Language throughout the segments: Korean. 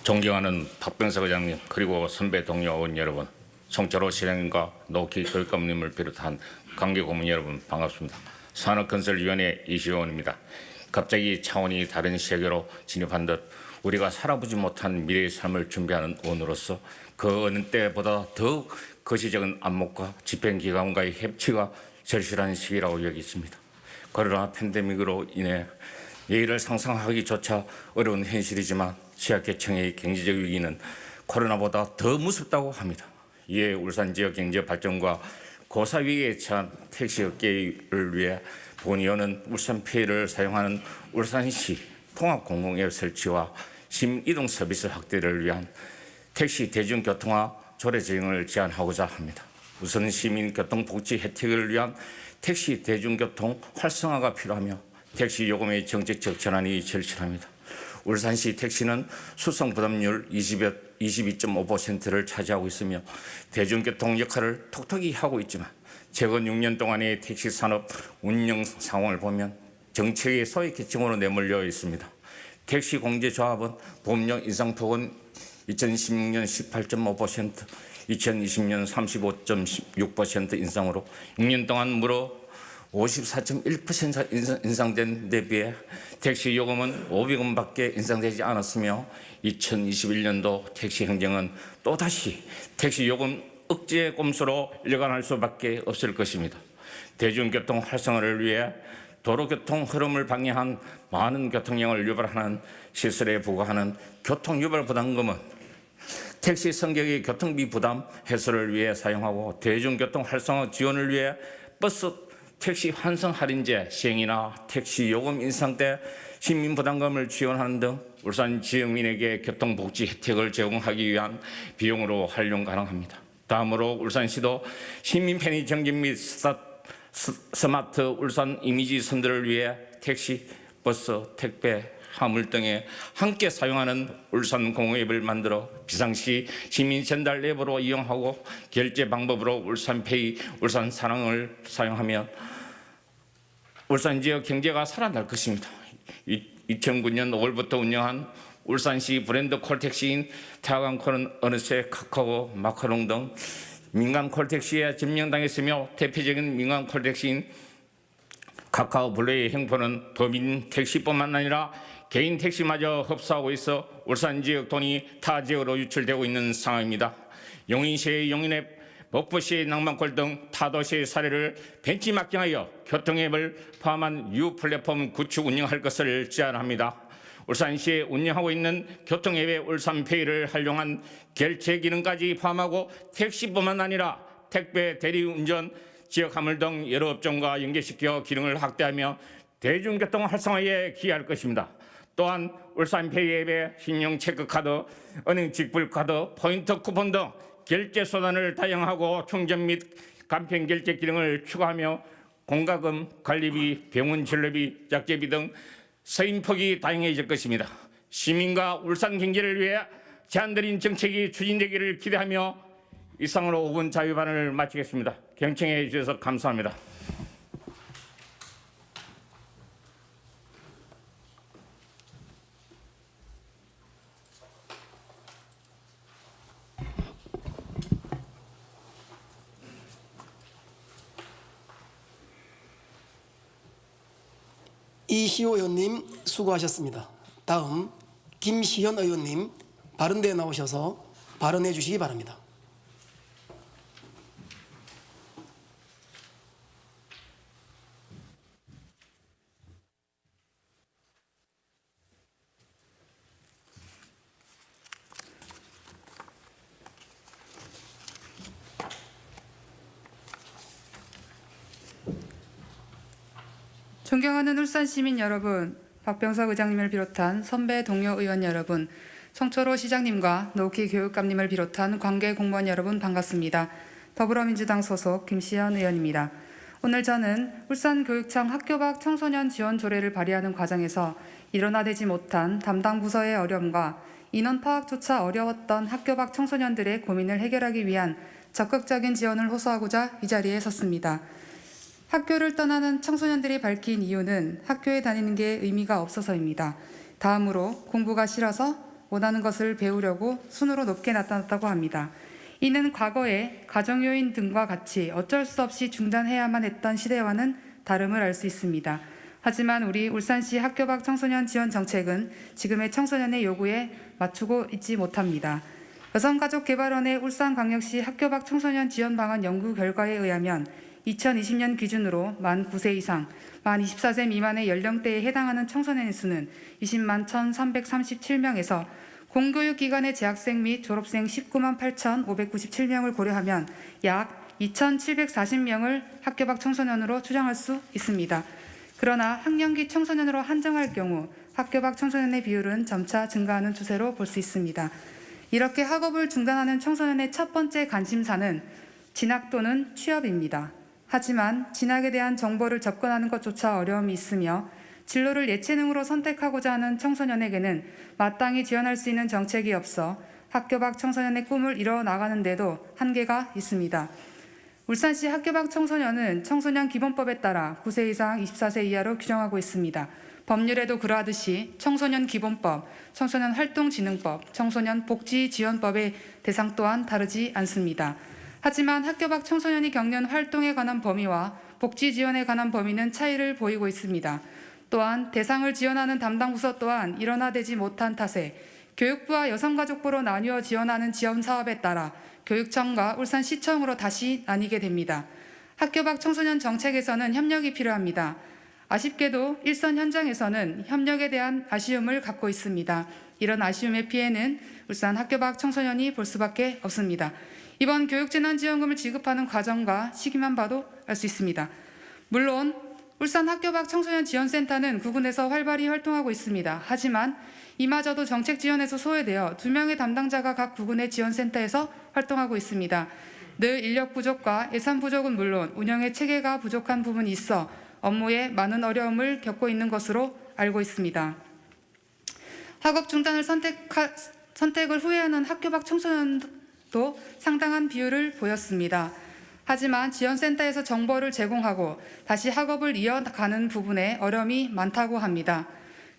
존경하는 박병석 의장님 그리고 선배 동료 의원 여러분, 송철호 시장님과 노키 교육감님을 비롯한 관계 고문 여러분 반갑습니다. 산업건설위원회 이시원입니다. 갑자기 차원이 다른 세계로 진입한 듯 우리가 살아보지 못한 미래의 삶을 준비하는 의원으로서 그 어느 때보다 더욱 거시적인 안목과 집행기관과의 협치가 절실한 시기라고 여기십니다. 코로나 팬데믹으로 인해 내일을 상상하기조차 어려운 현실이지만 지역계층의 경제적 위기는 코로나보다 더 무섭다고 합니다. 이에 울산 지역 경제 발전과 고사 위기에 처한 택시업계를 위해 본의원은 울산페이를 사용하는 울산시 통합공공앱 설치와 시민이동 서비스 확대를 위한 택시 대중교통화 조례 제정을 제안하고자 합니다. 우선 시민교통복지 혜택을 위한 택시 대중교통 활성화가 필요하며 택시 요금의 정책적 전환이 절실합니다. 울산시 택시는 수송 부담률 22.5%를 차지하고 있으며 대중교통 역할을 톡톡히 하고 있지만 최근 6년 동안의 택시 산업 운영 상황을 보면 정책의 소외계층으로 내몰려 있습니다. 택시 공제조합은 보험료 인상폭은 2016년 18.5%, 2020년 35.6% 인상으로 6년 동안 무려 54.1% 인상된 데 비해 택시 요금은 500원밖에 인상되지 않았으며 2021년도 택시 행정은 또다시 택시 요금 억제 꼼수로 일관할 수밖에 없을 것입니다. 대중교통 활성화를 위해 도로교통 흐름을 방해한 많은 교통량을 유발하는 시설에 부과하는 교통유발부담금은 택시 승객의 교통비 부담 해소를 위해 사용하고 대중교통 활성화 지원을 위해 버스 택시 환승 할인제 시행이나 택시 요금 인상 때 시민 부담금을 지원하는 등 울산 지역민에게 교통복지 혜택을 제공하기 위한 비용으로 활용 가능합니다. 다음으로 울산시도 시민 편의 정진 및 스마트 울산 이미지 선도를 위해 택시, 버스, 택배, 화물 등에 함께 사용하는 울산 공앱을 만들어 비상시 시민 전달 앱으로 이용하고 결제 방법으로 울산페이, 울산사랑을 사용하면 울산 지역 경제가 살아날 것입니다. 2009년 5월부터 운영한 울산시 브랜드 콜택시인 태화강콜은 어느새 카카오, 마카롱 등 민간 콜택시에 점령당했으며 대표적인 민간 콜택시인 카카오 블레의 행포는 도민 택시뿐만 아니라 개인 택시마저 흡수하고 있어 울산 지역 돈이 타 지역으로 유출되고 있는 상황입니다. 용인시의 용인앱, 목포시의 낭만콜 등 타도시의 사례를 벤치마킹하여 교통앱을 포함한 U 플랫폼 구축 운영할 것을 제안합니다. 울산시에 운영하고 있는 교통앱의 울산페이를 활용한 결제 기능까지 포함하고 택시뿐만 아니라 택배, 대리운전, 지역 화물 등 여러 업종과 연계시켜 기능을 확대하며 대중교통 활성화에 기여할 것입니다. 또한 울산페이 앱에 신용체크카드, 은행 직불카드, 포인트 쿠폰 등 결제 수단을 다양하고 충전 및 간편 결제 기능을 추가하며 공과금, 관리비, 병원 진료비, 약제비 등 서인폭이 다양해질 것입니다. 시민과 울산 경제를 위해 제안드린 정책이 추진되기를 기대하며 이상으로 5분 자유발언을 마치겠습니다. 경청해 주셔서 감사합니다. 이시호 의원님 수고하셨습니다. 다음 김시현 의원님 발언대에 나오셔서 발언해 주시기 바랍니다. 존경하는 울산 시민 여러분, 박병석 의장님을 비롯한 선배 동료 의원 여러분, 송철호 시장님과 노키 교육감님을 비롯한 관계 공무원 여러분 반갑습니다. 더불어민주당 소속 김시현 의원입니다. 오늘 저는 울산교육청 학교 밖 청소년 지원 조례를 발의하는 과정에서 일원화되지 못한 담당 부서의 어려움과 인원 파악조차 어려웠던 학교 밖 청소년들의 고민을 해결하기 위한 적극적인 지원을 호소하고자 이 자리에 섰습니다. 학교를 떠나는 청소년들이 밝힌 이유는 학교에 다니는 게 의미가 없어서입니다. 다음으로 공부가 싫어서, 원하는 것을 배우려고 순으로 높게 나타났다고 합니다. 이는 과거에 가정요인 등과 같이 어쩔 수 없이 중단해야만 했던 시대와는 다름을 알 수 있습니다. 하지만 우리 울산시 학교 밖 청소년 지원 정책은 지금의 청소년의 요구에 맞추고 있지 못합니다. 여성가족개발원의 울산광역시 학교 밖 청소년 지원 방안 연구 결과에 의하면 2020년 기준으로 만 9세 이상, 만 24세 미만의 연령대에 해당하는 청소년의 수는 20만 1,337명에서 공교육기관의 재학생 및 졸업생 19만 8,597명을 고려하면 약 2,740명을 학교 밖 청소년으로 추정할 수 있습니다. 그러나 학령기 청소년으로 한정할 경우 학교 밖 청소년의 비율은 점차 증가하는 추세로 볼 수 있습니다. 이렇게 학업을 중단하는 청소년의 첫 번째 관심사는 진학 또는 취업입니다. 하지만 진학에 대한 정보를 접근하는 것조차 어려움이 있으며 진로를 예체능으로 선택하고자 하는 청소년에게는 마땅히 지원할 수 있는 정책이 없어 학교 밖 청소년의 꿈을 이뤄 나가는 데도 한계가 있습니다. 울산시 학교 밖 청소년은 청소년 기본법에 따라 9세 이상 24세 이하로 규정하고 있습니다. 법률에도 그러하듯이 청소년 기본법, 청소년 활동진흥법, 청소년 복지지원법의 대상 또한 다르지 않습니다. 하지만 학교 밖 청소년이 겪는 활동에 관한 범위와 복지 지원에 관한 범위는 차이를 보이고 있습니다. 또한 대상을 지원하는 담당 부서 또한 일원화되지 못한 탓에 교육부와 여성가족부로 나뉘어 지원하는 지원 사업에 따라 교육청과 울산시청으로 다시 나뉘게 됩니다. 학교 밖 청소년 정책에서는 협력이 필요합니다. 아쉽게도 일선 현장에서는 협력에 대한 아쉬움을 갖고 있습니다. 이런 아쉬움의 피해는 울산 학교 밖 청소년이 볼 수밖에 없습니다. 이번 교육재난지원금을 지급하는 과정과 시기만 봐도 알 수 있습니다. 물론 울산 학교 밖 청소년 지원센터는 구군에서 활발히 활동하고 있습니다. 하지만 이마저도 정책 지원에서 소외되어 2명의 담당자가 각 구군의 지원센터에서 활동하고 있습니다. 늘 인력 부족과 예산 부족은 물론 운영의 체계가 부족한 부분이 있어 업무에 많은 어려움을 겪고 있는 것으로 알고 있습니다. 학업 중단을 선택을 후회하는 학교 밖 청소년도 상당한 비율을 보였습니다. 하지만 지원센터에서 정보를 제공하고 다시 학업을 이어가는 부분에 어려움이 많다고 합니다.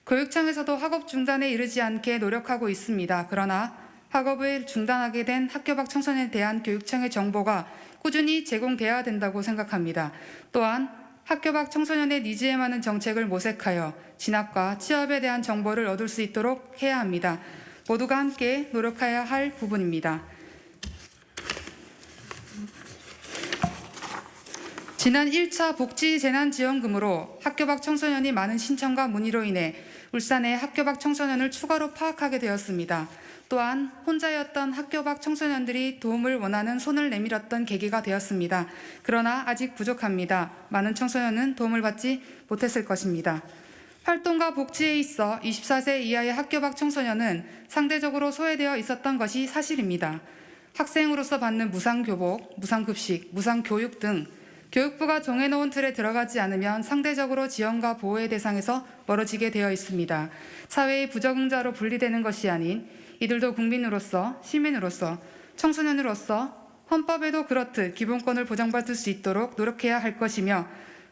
교육청에서도 학업 중단에 이르지 않게 노력하고 있습니다. 그러나 학업을 중단하게 된 학교 밖 청소년에 대한 교육청의 정보가 꾸준히 제공돼야 된다고 생각합니다. 또한 학교 밖 청소년의 니즈에 맞는 정책을 모색하여 진학과 취업에 대한 정보를 얻을 수 있도록 해야 합니다. 모두가 함께 노력해야 할 부분입니다. 지난 1차 복지재난지원금으로 학교 밖 청소년이 많은 신청과 문의로 인해 울산의 학교 밖 청소년을 추가로 파악하게 되었습니다. 또한 혼자였던 학교 밖 청소년들이 도움을 원하는 손을 내밀었던 계기가 되었습니다. 그러나 아직 부족합니다. 많은 청소년은 도움을 받지 못했을 것입니다. 활동과 복지에 있어 24세 이하의 학교 밖 청소년은 상대적으로 소외되어 있었던 것이 사실입니다. 학생으로서 받는 무상교복, 무상급식, 무상교육 등 교육부가 정해놓은 틀에 들어가지 않으면 상대적으로 지원과 보호의 대상에서 멀어지게 되어 있습니다. 사회의 부적응자로 분리되는 것이 아닌 이들도 국민으로서, 시민으로서, 청소년으로서 헌법에도 그렇듯 기본권을 보장받을 수 있도록 노력해야 할 것이며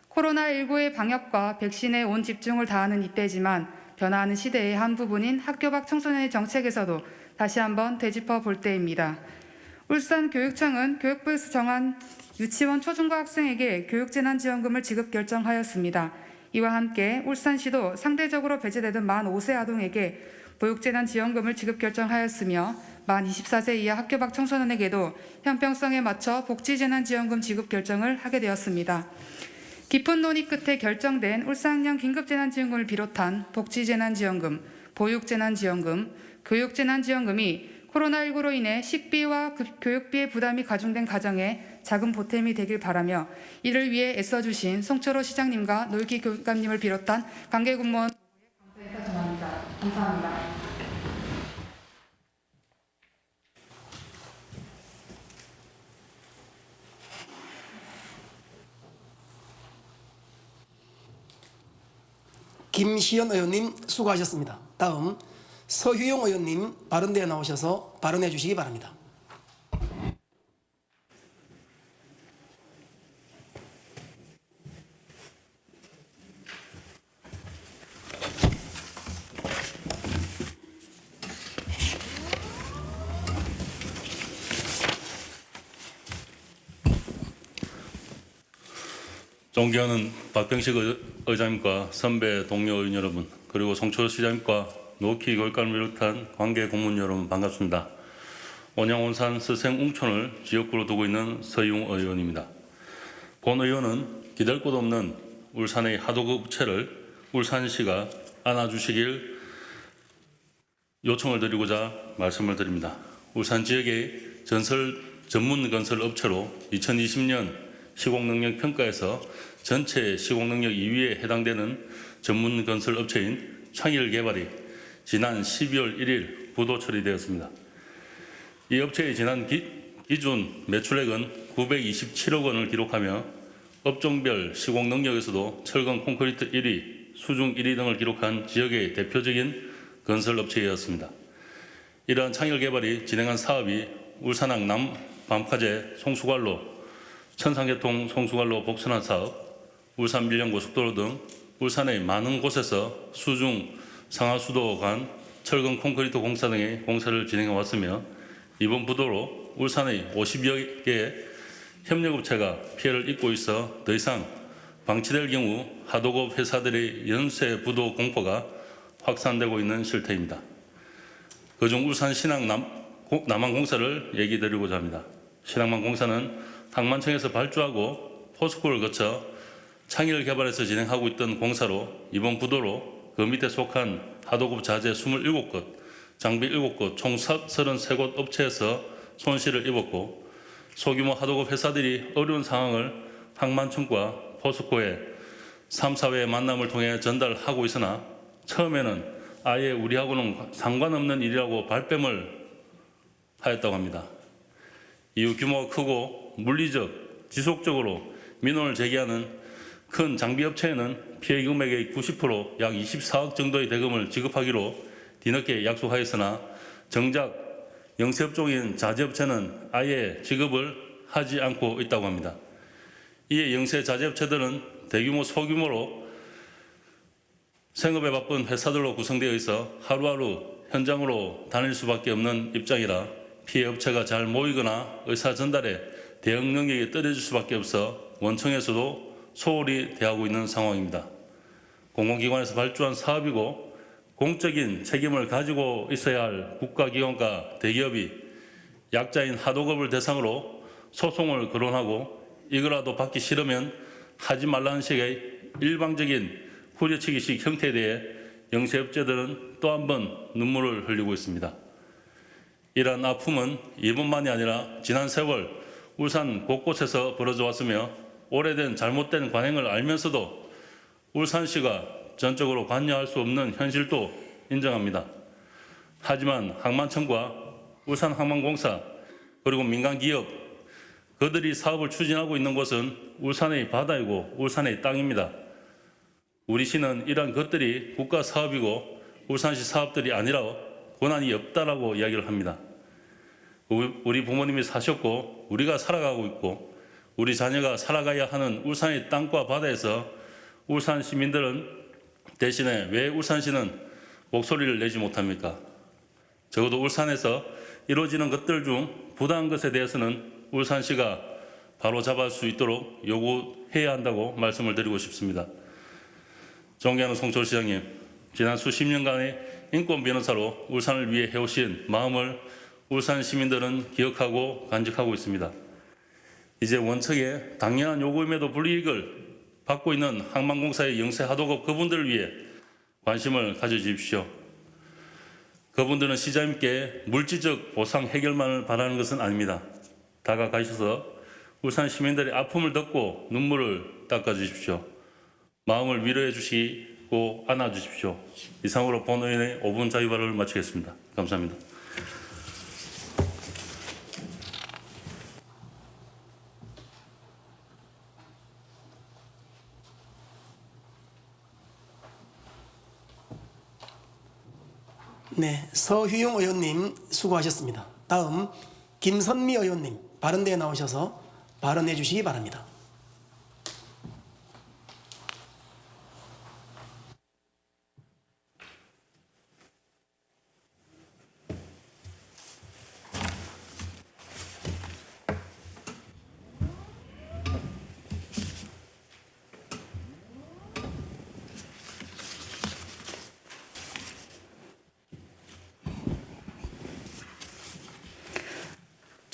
코로나19의 방역과 백신에 온 집중을 다하는 이때지만 변화하는 시대의 한 부분인 학교 밖 청소년의 정책에서도 다시 한번 되짚어 볼 때입니다. 울산교육청은 교육부에서 정한 유치원 초중고 학생에게 교육재난지원금을 지급 결정하였습니다. 이와 함께 울산시도 상대적으로 배제되던 만 5세 아동에게 보육재난지원금을 지급 결정하였으며 만 24세 이하 학교 밖 청소년에게도 형평성에 맞춰 복지재난지원금 지급 결정을 하게 되었습니다. 깊은 논의 끝에 결정된 울산형 긴급재난지원금을 비롯한 복지재난지원금, 보육재난지원금, 교육재난지원금이 코로나19로 인해 식비와 교육비의 부담이 가중된 가정에 작은 보탬이 되길 바라며 이를 위해 애써주신 송철호 시장님과 노익희 교육감님을 비롯한 관계공무원 감사의 전합니다. 감사합니다. 김시현 의원님 수고하셨습니다. 다음 서휴용 의원님 바른대에 나오셔서 발언해 주시기 바랍니다. 존경하는 박병식 의장님과 선배 동료 의원 여러분, 그리고 송초시장님과 노키 교육감을 비롯한 관계 공무원 여러분 반갑습니다. 온양 온산 서생 웅촌을 지역구로 두고 있는 서희웅 의원입니다. 본 의원은 기댈 곳 없는 울산의 하도급 업체를 울산시가 안아주시길 요청을 드리고자 말씀을 드립니다. 울산 지역의 전문 건설 업체로 2020년 시공능력 평가에서 전체 시공능력 2위에 해당되는 전문 건설 업체인 창일개발이 지난 12월 1일 부도 처리되었습니다. 이 업체의 지난 기준 매출액은 927억 원을 기록하며 업종별 시공능력에서도 철근 콘크리트 1위, 수중 1위 등을 기록한 지역의 대표적인 건설업체였습니다. 이러한 창일개발이 진행한 사업이 울산항 남밤카제 송수관로, 천상계통 송수관로 복선화 사업, 울산 밀양고속도로 등 울산의 많은 곳에서 수중 상하수도 간 철근 콘크리트 공사 등의 공사를 진행해 왔으며 이번 부도로 울산의 50여 개의 협력업체가 피해를 입고 있어 더 이상 방치될 경우 하도급 회사들의 연쇄 부도 공포가 확산되고 있는 실태입니다. 그중 울산 신항 남항공사를 얘기 드리고자 합니다. 신항만 공사는 항만청에서 발주하고 포스코를 거쳐 창일개발에서 진행하고 있던 공사로 이번 부도로 그 밑에 속한 하도급 자재 27곳, 장비 7곳, 총 33곳 업체에서 손실을 입었고 소규모 하도급 회사들이 어려운 상황을 항만청과 포스코의 3, 4회의 만남을 통해 전달하고 있으나 처음에는 아예 우리하고는 상관없는 일이라고 발뺌을 하였다고 합니다. 이후 규모가 크고 물리적, 지속적으로 민원을 제기하는 큰 장비업체에는 피해 금액의 90%, 약 24억 정도의 대금을 지급하기로 뒤늦게 약속하였으나 정작 영세업종인 자재업체는 아예 지급을 하지 않고 있다고 합니다. 이에 영세 자재업체들은 대규모 소규모로 생업에 바쁜 회사들로 구성되어 있어 하루하루 현장으로 다닐 수밖에 없는 입장이라 피해 업체가 잘 모이거나 의사 전달에 대응 능력이 떨어질 수밖에 없어 원청에서도 소홀히 대하고 있는 상황입니다. 공공기관에서 발주한 사업이고 공적인 책임을 가지고 있어야 할 국가기관과 대기업이 약자인 하도급을 대상으로 소송을 거론하고 이거라도 받기 싫으면 하지 말라는 식의 일방적인 후려치기식 형태에 대해 영세업체들은 또 한 번 눈물을 흘리고 있습니다. 이러한 아픔은 이번만이 아니라 지난 세월 울산 곳곳에서 벌어져 왔으며 오래된 잘못된 관행을 알면서도 울산시가 전적으로 관여할 수 없는 현실도 인정합니다. 하지만 항만청과 울산항만공사 그리고 민간기업 그들이 사업을 추진하고 있는 곳은 울산의 바다이고 울산의 땅입니다. 우리 시는 이러한 것들이 국가 사업이고 울산시 사업들이 아니라 권한이 없다라고 이야기를 합니다. 우리 부모님이 사셨고 우리가 살아가고 있고 우리 자녀가 살아가야 하는 울산의 땅과 바다에서 울산 시민들은 대신에 왜 울산시는 목소리를 내지 못합니까? 적어도 울산에서 이루어지는 것들 중 부당한 것에 대해서는 울산시가 바로 잡을 수 있도록 요구해야 한다고 말씀을 드리고 싶습니다. 존경하는 송철시장님, 지난 수십 년간의 인권 변호사로 울산을 위해 해오신 마음을 울산 시민들은 기억하고 간직하고 있습니다. 이제 원청의 당연한 요구임에도 불이익을 받고 있는 항만공사의 영세 하도급 그분들을 위해 관심을 가져주십시오. 그분들은 시장님께 물질적 보상 해결만을 바라는 것은 아닙니다. 다가가셔서 울산 시민들의 아픔을 덮고 눈물을 닦아주십시오. 마음을 위로해 주시고 안아주십시오. 이상으로 본 의원의 5분 자유 발언을 마치겠습니다. 감사합니다. 네, 서휴용 의원님 수고하셨습니다. 다음 김선미 의원님 발언대에 나오셔서 발언해 주시기 바랍니다.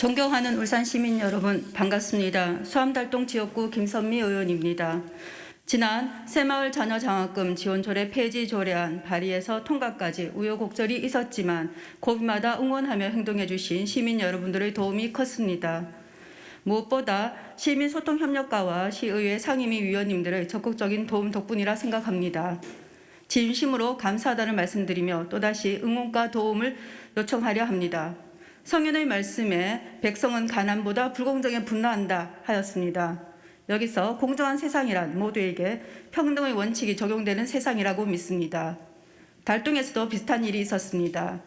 존경하는 울산 시민 여러분 반갑습니다. 수암달동 지역구 김선미 의원입니다. 지난 새마을 자녀장학금 지원조례 폐지 조례안 발의에서 통과까지 우여곡절이 있었지만 고비마다 응원하며 행동해 주신 시민 여러분들의 도움이 컸습니다. 무엇보다 시민소통협력과와 시의회 상임위 위원님들의 적극적인 도움 덕분이라 생각합니다. 진심으로 감사하다는 말씀드리며 또다시 응원과 도움을 요청하려 합니다. 성현의 말씀에 백성은 가난보다 불공정에 분노한다 하였습니다. 여기서 공정한 세상이란 모두에게 평등의 원칙이 적용되는 세상이라고 믿습니다. 달동에서도 비슷한 일이 있었습니다.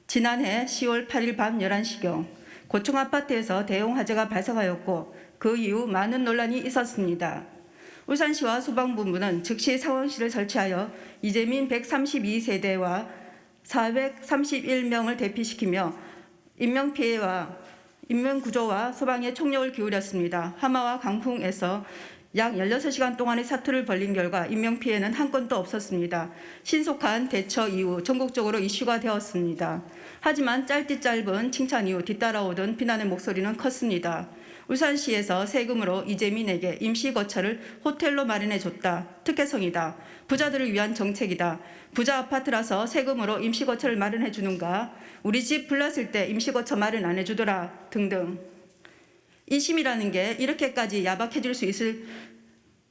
지난해 10월 8일 밤 11시경 고층 아파트에서 대형 화재가 발생하였고 그 이후 많은 논란이 있었습니다. 울산시와 소방본부는 즉시 상황실을 설치하여 이재민 132세대와 431명을 대피시키며 인명구조와 소방에 총력을 기울였습니다. 하마와 강풍에서 약 16시간 동안의 사투를 벌린 결과 인명피해는 한 건도 없었습니다. 신속한 대처 이후 전국적으로 이슈가 되었습니다. 하지만 짧디 짧은 칭찬 이후 뒤따라오던 비난의 목소리는 컸습니다. 울산시에서 세금으로 이재민에게 임시거처를 호텔로 마련해줬다. 특혜성이다. 부자들을 위한 정책이다. 부자 아파트라서 세금으로 임시거처를 마련해주는가? 우리 집 불났을 때 임시거처 마련 안 해주더라. 등등. 인심이라는 게 이렇게까지 야박해질 수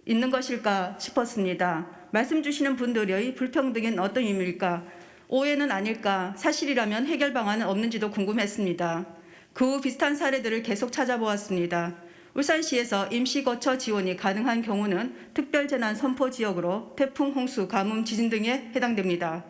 있는 것일까 싶었습니다. 말씀 주시는 분들의 불평등은 어떤 의미일까? 오해는 아닐까? 사실이라면 해결 방안은 없는지도 궁금했습니다. 그 후 비슷한 사례들을 계속 찾아보았습니다. 울산시에서 임시거처 지원이 가능한 경우는 특별재난 선포 지역으로 태풍, 홍수, 가뭄, 지진 등에 해당됩니다.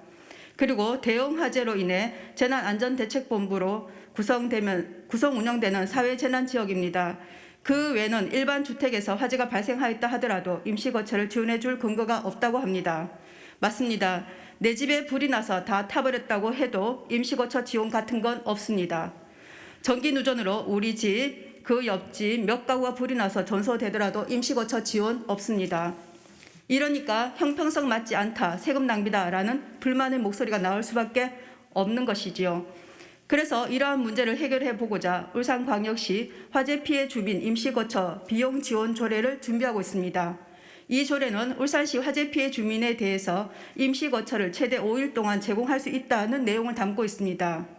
그리고 대형 화재로 인해 재난안전대책본부로 구성 운영되는 사회재난지역입니다. 그 외에는 일반 주택에서 화재가 발생하였다 하더라도 임시거처를 지원해 줄 근거가 없다고 합니다. 맞습니다. 내 집에 불이 나서 다 타버렸다고 해도 임시거처 지원 같은 건 없습니다. 전기 누전으로 우리 집, 그 옆집 몇 가구가 불이 나서 전소되더라도 임시거처 지원 없습니다. 이러니까 형평성 맞지 않다, 세금 낭비다라는 불만의 목소리가 나올 수밖에 없는 것이지요. 그래서 이러한 문제를 해결해 보고자 울산광역시 화재 피해 주민 임시거처 비용 지원 조례를 준비하고 있습니다. 이 조례는 울산시 화재 피해 주민에 대해서 임시거처를 최대 5일 동안 제공할 수 있다는 내용을 담고 있습니다.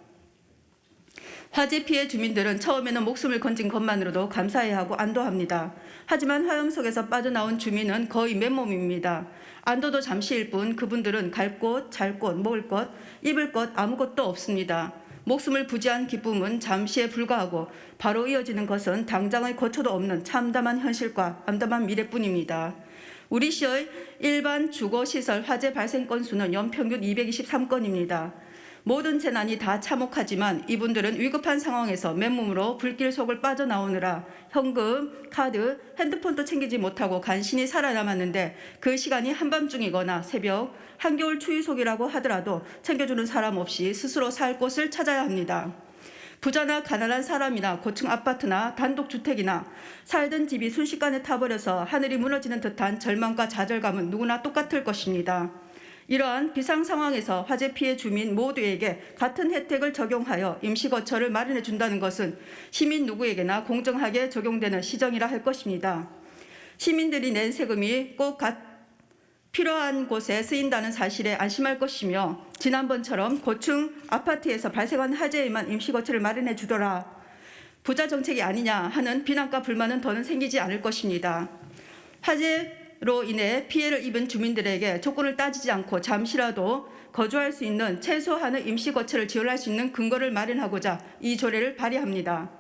화재 피해 주민들은 처음에는 목숨을 건진 것만으로도 감사해야 하고 안도합니다. 하지만 화염 속에서 빠져나온 주민은 거의 맨몸입니다. 안도도 잠시일 뿐 그분들은 갈 곳, 잘 곳, 먹을 것, 입을 것 아무것도 없습니다. 목숨을 부지한 기쁨은 잠시에 불과하고 바로 이어지는 것은 당장의 거처도 없는 참담한 현실과 암담한 미래뿐입니다. 우리 시의 일반 주거시설 화재 발생 건수는 연평균 223건입니다. 모든 재난이 다 참혹하지만 이분들은 위급한 상황에서 맨몸으로 불길 속을 빠져나오느라 현금, 카드, 핸드폰도 챙기지 못하고 간신히 살아남았는데 그 시간이 한밤중이거나 새벽, 한겨울 추위 속이라고 하더라도 챙겨주는 사람 없이 스스로 살 곳을 찾아야 합니다. 부자나 가난한 사람이나 고층 아파트나 단독주택이나 살던 집이 순식간에 타버려서 하늘이 무너지는 듯한 절망과 좌절감은 누구나 똑같을 것입니다. 이러한 비상 상황에서 화재 피해 주민 모두에게 같은 혜택을 적용하여 임시거처를 마련해 준다는 것은 시민 누구에게나 공정하게 적용되는 시정이라 할 것입니다. 시민들이 낸 세금이 꼭 필요한 곳에 쓰인다는 사실에 안심할 것이며 지난번처럼 고층 아파트에서 발생한 화재에만 임시거처를 마련해 주더라. 부자 정책이 아니냐 하는 비난과 불만은 더는 생기지 않을 것입니다. 화재로 인해 피해를 입은 주민들에게 조건을 따지지 않고 잠시라도 거주할 수 있는 최소한의 임시거처를 지원할 수 있는 근거를 마련하고자 이 조례를 발의합니다.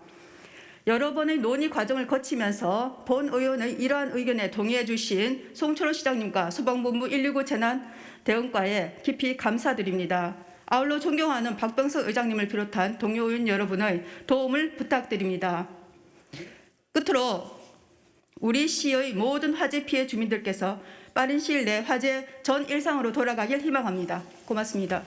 여러 번의 논의 과정을 거치면서 본 의원의 이러한 의견에 동의해 주신 송철호 시장님과 소방본부 119 재난대응과에 깊이 감사드립니다. 아울러 존경하는 박병석 의장님을 비롯한 동료 의원 여러분의 도움을 부탁드립니다. 끝으로 우리 시의 모든 화재 피해 주민들께서 빠른 시일 내 화재 전 일상으로 돌아가길 희망합니다. 고맙습니다.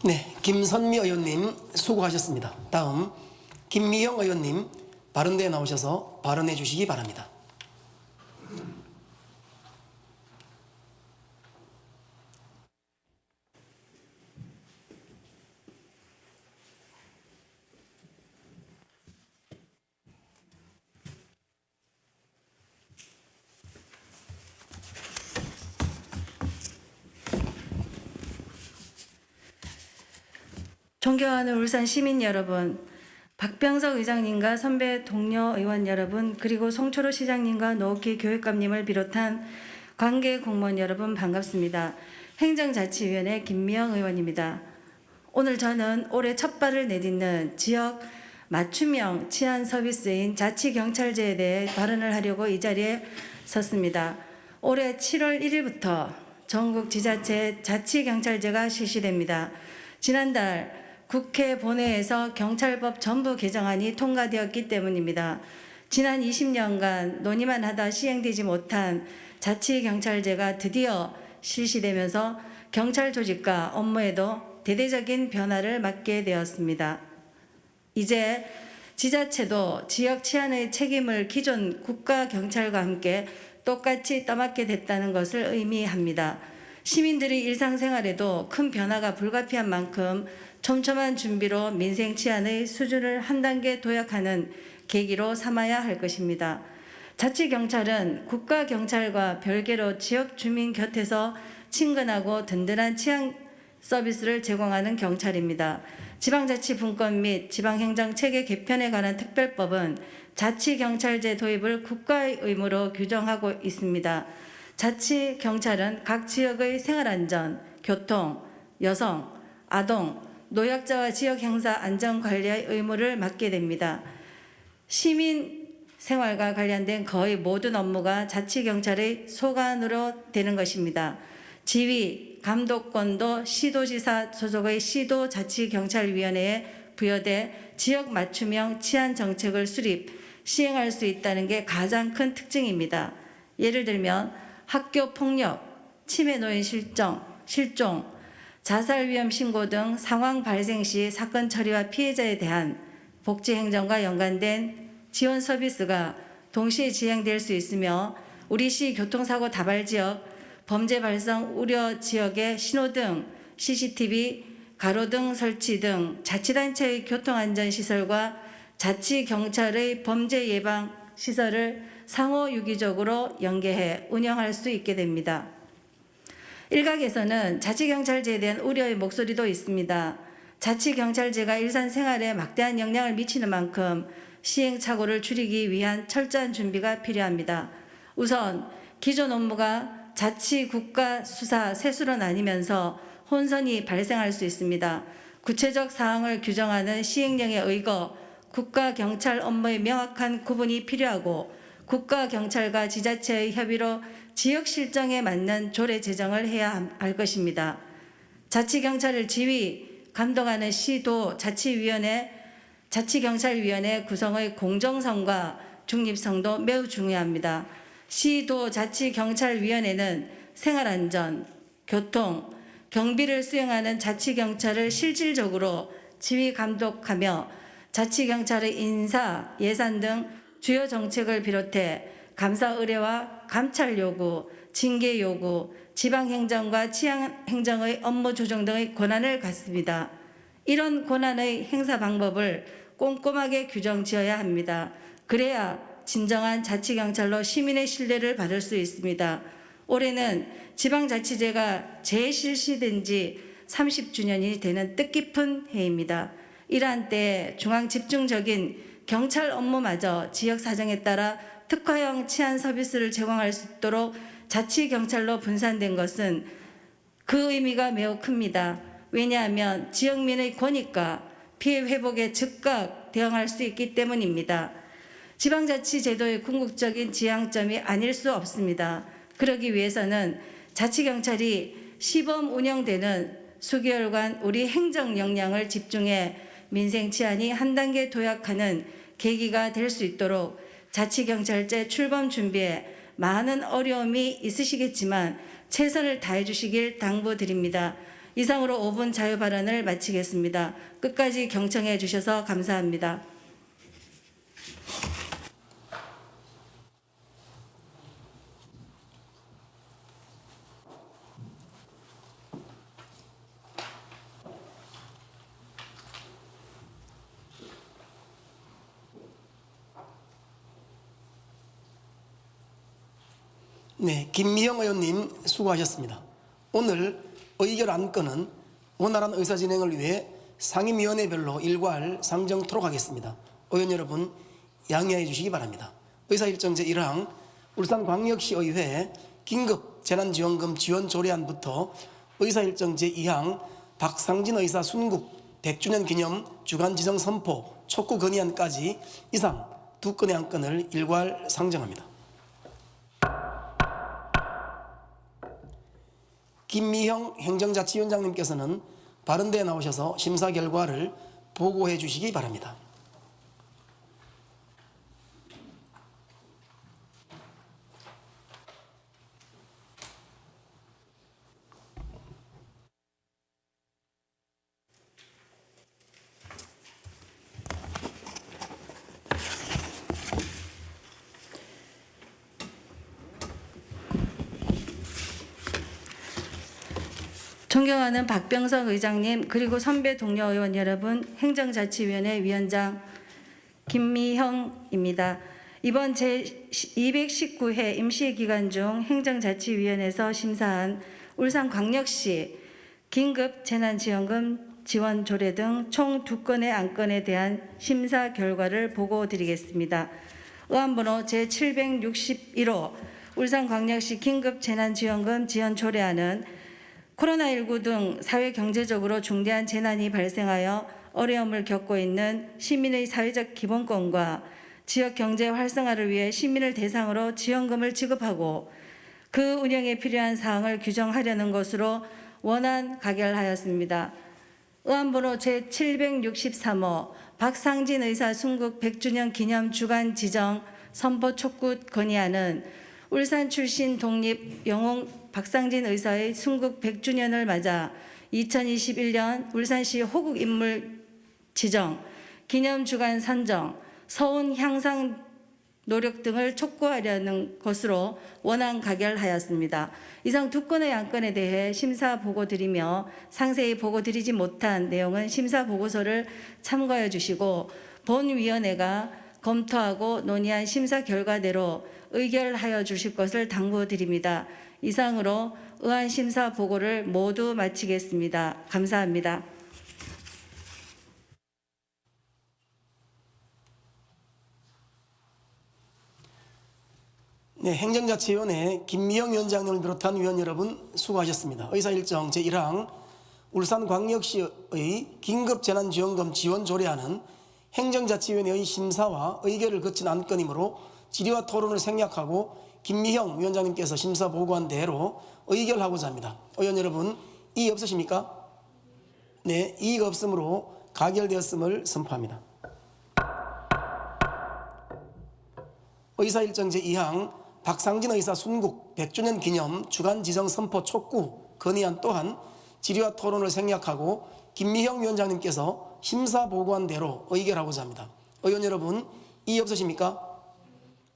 네, 김선미 의원님 수고하셨습니다. 다음 김미영 의원님 발언대에 나오셔서 발언해 주시기 바랍니다. 존경하는 울산 시민 여러분, 박병석 의장님과 선배 동료 의원 여러분, 그리고 송초로 시장님과 노옥희 교육감님을 비롯한 관계 공무원 여러분 반갑습니다. 행정자치위원회 김미영 의원입니다. 오늘 저는 올해 첫 발을 내딛는 지역 맞춤형 치안 서비스인 자치경찰제에 대해 발언을 하려고 이 자리에 섰습니다. 올해 7월 1일부터 전국 지자체 자치경찰제가 실시됩니다. 지난달 국회 본회에서 경찰법 전부 개정안이 통과되었기 때문입니다. 지난 20년간 논의만 하다 시행되지 못한 자치경찰제가 드디어 실시되면서 경찰 조직과 업무에도 대대적인 변화를 맞게 되었습니다. 이제 지자체도 지역 치안의 책임을 기존 국가경찰과 함께 똑같이 떠맡게 됐다는 것을 의미합니다. 시민들의 일상생활에도 큰 변화가 불가피한 만큼 촘촘한 준비로 민생 치안의 수준을 한 단계 도약하는 계기로 삼아야 할 것입니다. 자치경찰은 국가경찰과 별개로 지역 주민 곁에서 친근하고 든든한 치안 서비스를 제공하는 경찰입니다. 지방자치분권 및 지방행정체계 개편에 관한 특별법은 자치경찰제 도입을 국가의 의무로 규정하고 있습니다. 자치경찰은 각 지역의 생활안전, 교통, 여성, 아동, 노약자와 지역 행사 안전 관리의 의무를 맡게 됩니다. 시민 생활과 관련된 거의 모든 업무가 자치경찰의 소관으로 되는 것입니다. 지휘, 감독권도 시도지사 소속의 시도자치경찰위원회에 부여돼 지역 맞춤형 치안 정책을 수립, 시행할 수 있다는 게 가장 큰 특징입니다. 예를 들면 학교 폭력, 치매 노인 실종, 자살 위험 신고 등 상황 발생 시 사건 처리와 피해자에 대한 복지 행정과 연관된 지원 서비스가 동시에 진행될 수 있으며 우리 시 교통사고 다발 지역, 범죄 발생 우려 지역의 신호등, CCTV, 가로등 설치 등 자치단체의 교통안전시설과 자치경찰의 범죄 예방 시설을 상호 유기적으로 연계해 운영할 수 있게 됩니다. 일각에서는 자치경찰제에 대한 우려의 목소리도 있습니다. 자치경찰제가 일상생활에 막대한 영향을 미치는 만큼 시행착오를 줄이기 위한 철저한 준비가 필요합니다. 우선 기존 업무가 자치, 국가, 수사, 세수로 나뉘면서 혼선이 발생할 수 있습니다. 구체적 사항을 규정하는 시행령에 의거 국가경찰 업무의 명확한 구분이 필요하고 국가경찰과 지자체의 협의로 지역 실정에 맞는 조례 제정을 해야 할 것입니다. 자치경찰을 지휘, 감독하는 시도 자치경찰위원회 구성의 공정성과 중립성도 매우 중요합니다. 시도 자치경찰위원회는 생활안전, 교통, 경비를 수행하는 자치경찰을 실질적으로 지휘 감독하며 자치경찰의 인사, 예산 등 주요 정책을 비롯해 감사 의뢰와 감찰 요구, 징계 요구, 지방행정과 치안행정의 업무 조정 등의 권한을 갖습니다. 이런 권한의 행사 방법을 꼼꼼하게 규정 지어야 합니다. 그래야 진정한 자치경찰로 시민의 신뢰를 받을 수 있습니다. 올해는 지방자치제가 재실시된 지 30주년이 되는 뜻깊은 해입니다. 이러한 때에 중앙 집중적인 경찰 업무마저 지역 사정에 따라 특화형 치안 서비스를 제공할 수 있도록 자치경찰로 분산된 것은 그 의미가 매우 큽니다. 왜냐하면 지역민의 권익과 피해 회복에 즉각 대응할 수 있기 때문입니다. 지방자치제도의 궁극적인 지향점이 아닐 수 없습니다. 그러기 위해서는 자치경찰이 시범 운영되는 수개월간 우리 행정 역량을 집중해 민생 치안이 한 단계 도약하는 계기가 될 수 있도록 자치경찰제 출범 준비에 많은 어려움이 있으시겠지만 최선을 다해 주시길 당부드립니다. 이상으로 5분 자유 발언을 마치겠습니다. 끝까지 경청해 주셔서 감사합니다. 네, 김미형 의원님 수고하셨습니다. 오늘 의결 안건은 원활한 의사진행을 위해 상임위원회별로 일괄 상정토록 하겠습니다. 의원 여러분 양해해 주시기 바랍니다. 의사일정 제1항 울산광역시의회 긴급 재난지원금 지원 조례안부터 의사일정 제2항 박상진 의사 순국 100주년 기념 주간 지정 선포 촉구 건의안까지 이상 두 건의 안건을 일괄 상정합니다. 김미형 행정자치위원장님께서는 발언대에 나오셔서 심사 결과를 보고해 주시기 바랍니다. 존경하는 박병석 의장님, 그리고 선배 동료 의원 여러분, 행정자치위원회 위원장 김미형입니다. 이번 제219회 임시기간 중 행정자치위원회에서 심사한 울산광역시 긴급 재난지원금 지원 조례 등 총 2건의 안건에 대한 심사 결과를 보고드리겠습니다. 의안번호 제761호 울산광역시 긴급 재난지원금 지원 조례안은 코로나19 등 사회 경제적으로 중대한 재난이 발생하여 어려움을 겪고 있는 시민의 사회적 기본권과 지역 경제 활성화를 위해 시민을 대상으로 지원금을 지급하고 그 운영에 필요한 사항을 규정하려는 것으로 원안 가결하였습니다. 의안번호 제763호 박상진 의사 순국 100주년 기념 주간 지정 선포 촉구 건의안은 울산 출신 독립 영웅 박상진 의사의 순국 100주년을 맞아 2021년 울산시 호국인물 지정, 기념주간 선정, 서운 향상 노력 등을 촉구하려는 것으로 원안 가결하였습니다. 이상 두 건의 안건에 대해 심사 보고 드리며 상세히 보고 드리지 못한 내용은 심사 보고서를 참고해 주시고 본위원회가 검토하고 논의한 심사 결과대로 의결하여 주실 것을 당부드립니다. 이상으로 의안 심사 보고를 모두 마치겠습니다. 감사합니다. 네, 행정자치위원회 김미형 위원장님을 비롯한 위원 여러분 수고하셨습니다. 의사일정 제1항 울산광역시의 긴급재난지원금 지원 조례안은 행정자치위원회의 심사와 의결을 거친 안건이므로 질의와 토론을 생략하고 김미형 위원장님께서 심사 보고한 대로 의결하고자 합니다. 의원 여러분 이의 없으십니까? 네, 이의가 없으므로 가결되었음을 선포합니다. 의사일정 제2항 박상진 의사 순국 100주년 기념 주간 지정 선포 촉구 건의안 또한 질의와 토론을 생략하고 김미형 위원장님께서 심사 보고한 대로 의결하고자 합니다. 의원 여러분 이의 없으십니까?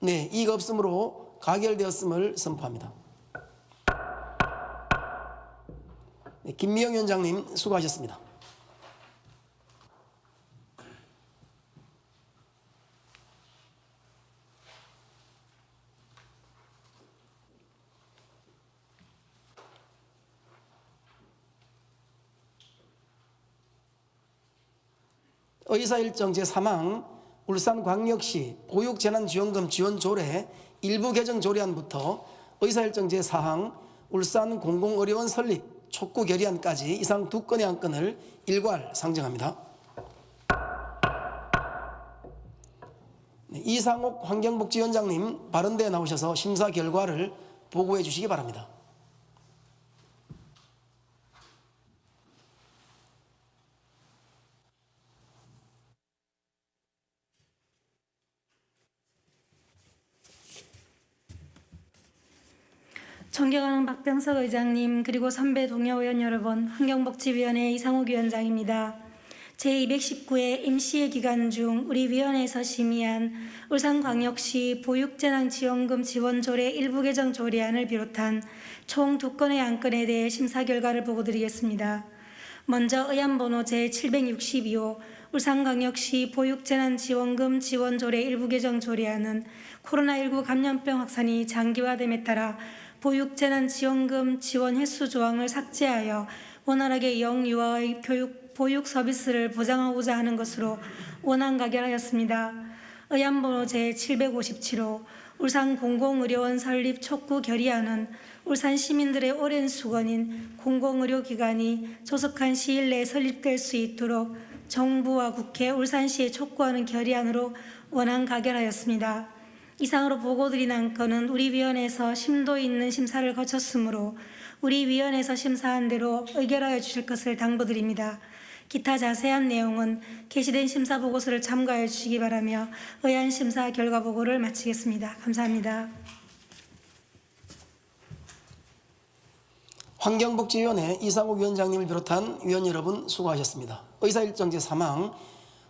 네, 이의가 없으므로 가결되었음을 선포합니다. 네, 김미형 위원장님 수고하셨습니다. 의사일정 제3항 울산광역시 보육재난지원금 지원조례 일부 개정 조례안부터 의사일정 제4항 울산공공의료원 설립 촉구 결의안까지 이상 두 건의 안건을 일괄 상정합니다. 네, 이상옥 환경복지위원장님 발언대에 나오셔서 심사 결과를 보고해 주시기 바랍니다. 존경하는 박병석 의장님, 그리고 선배 동료 의원 여러분, 환경복지위원회 이상욱 위원장입니다. 제219회 임시회 기간 중 우리 위원회에서 심의한 울산광역시 보육재난지원금 지원조례 일부 개정 조례안을 비롯한 총 2건의 안건에 대해 심사 결과를 보고드리겠습니다. 먼저 의안번호 제762호 울산광역시 보육재난지원금 지원조례 일부 개정 조례안은 코로나19 감염병 확산이 장기화됨에 따라 보육재난지원금 지원 횟수 조항을 삭제하여 원활하게 영유아의 보육 서비스를 보장하고자 하는 것으로 원안 가결하였습니다. 의안번호 제757호 울산 공공의료원 설립 촉구 결의안은 울산 시민들의 오랜 수건인 공공의료기관이 조속한 시일 내에 설립될 수 있도록 정부와 국회, 울산시에 촉구하는 결의안으로 원안 가결하였습니다. 이상으로 보고드린 안건은 우리 위원회에서 심도 있는 심사를 거쳤으므로 우리 위원회에서 심사한 대로 의결하여 주실 것을 당부드립니다. 기타 자세한 내용은 게시된 심사 보고서를 참고하여 주시기 바라며 의안 심사 결과 보고를 마치겠습니다. 감사합니다. 환경복지위원회 이상욱 위원장님을 비롯한 위원 여러분 수고하셨습니다. 의사일정 제3항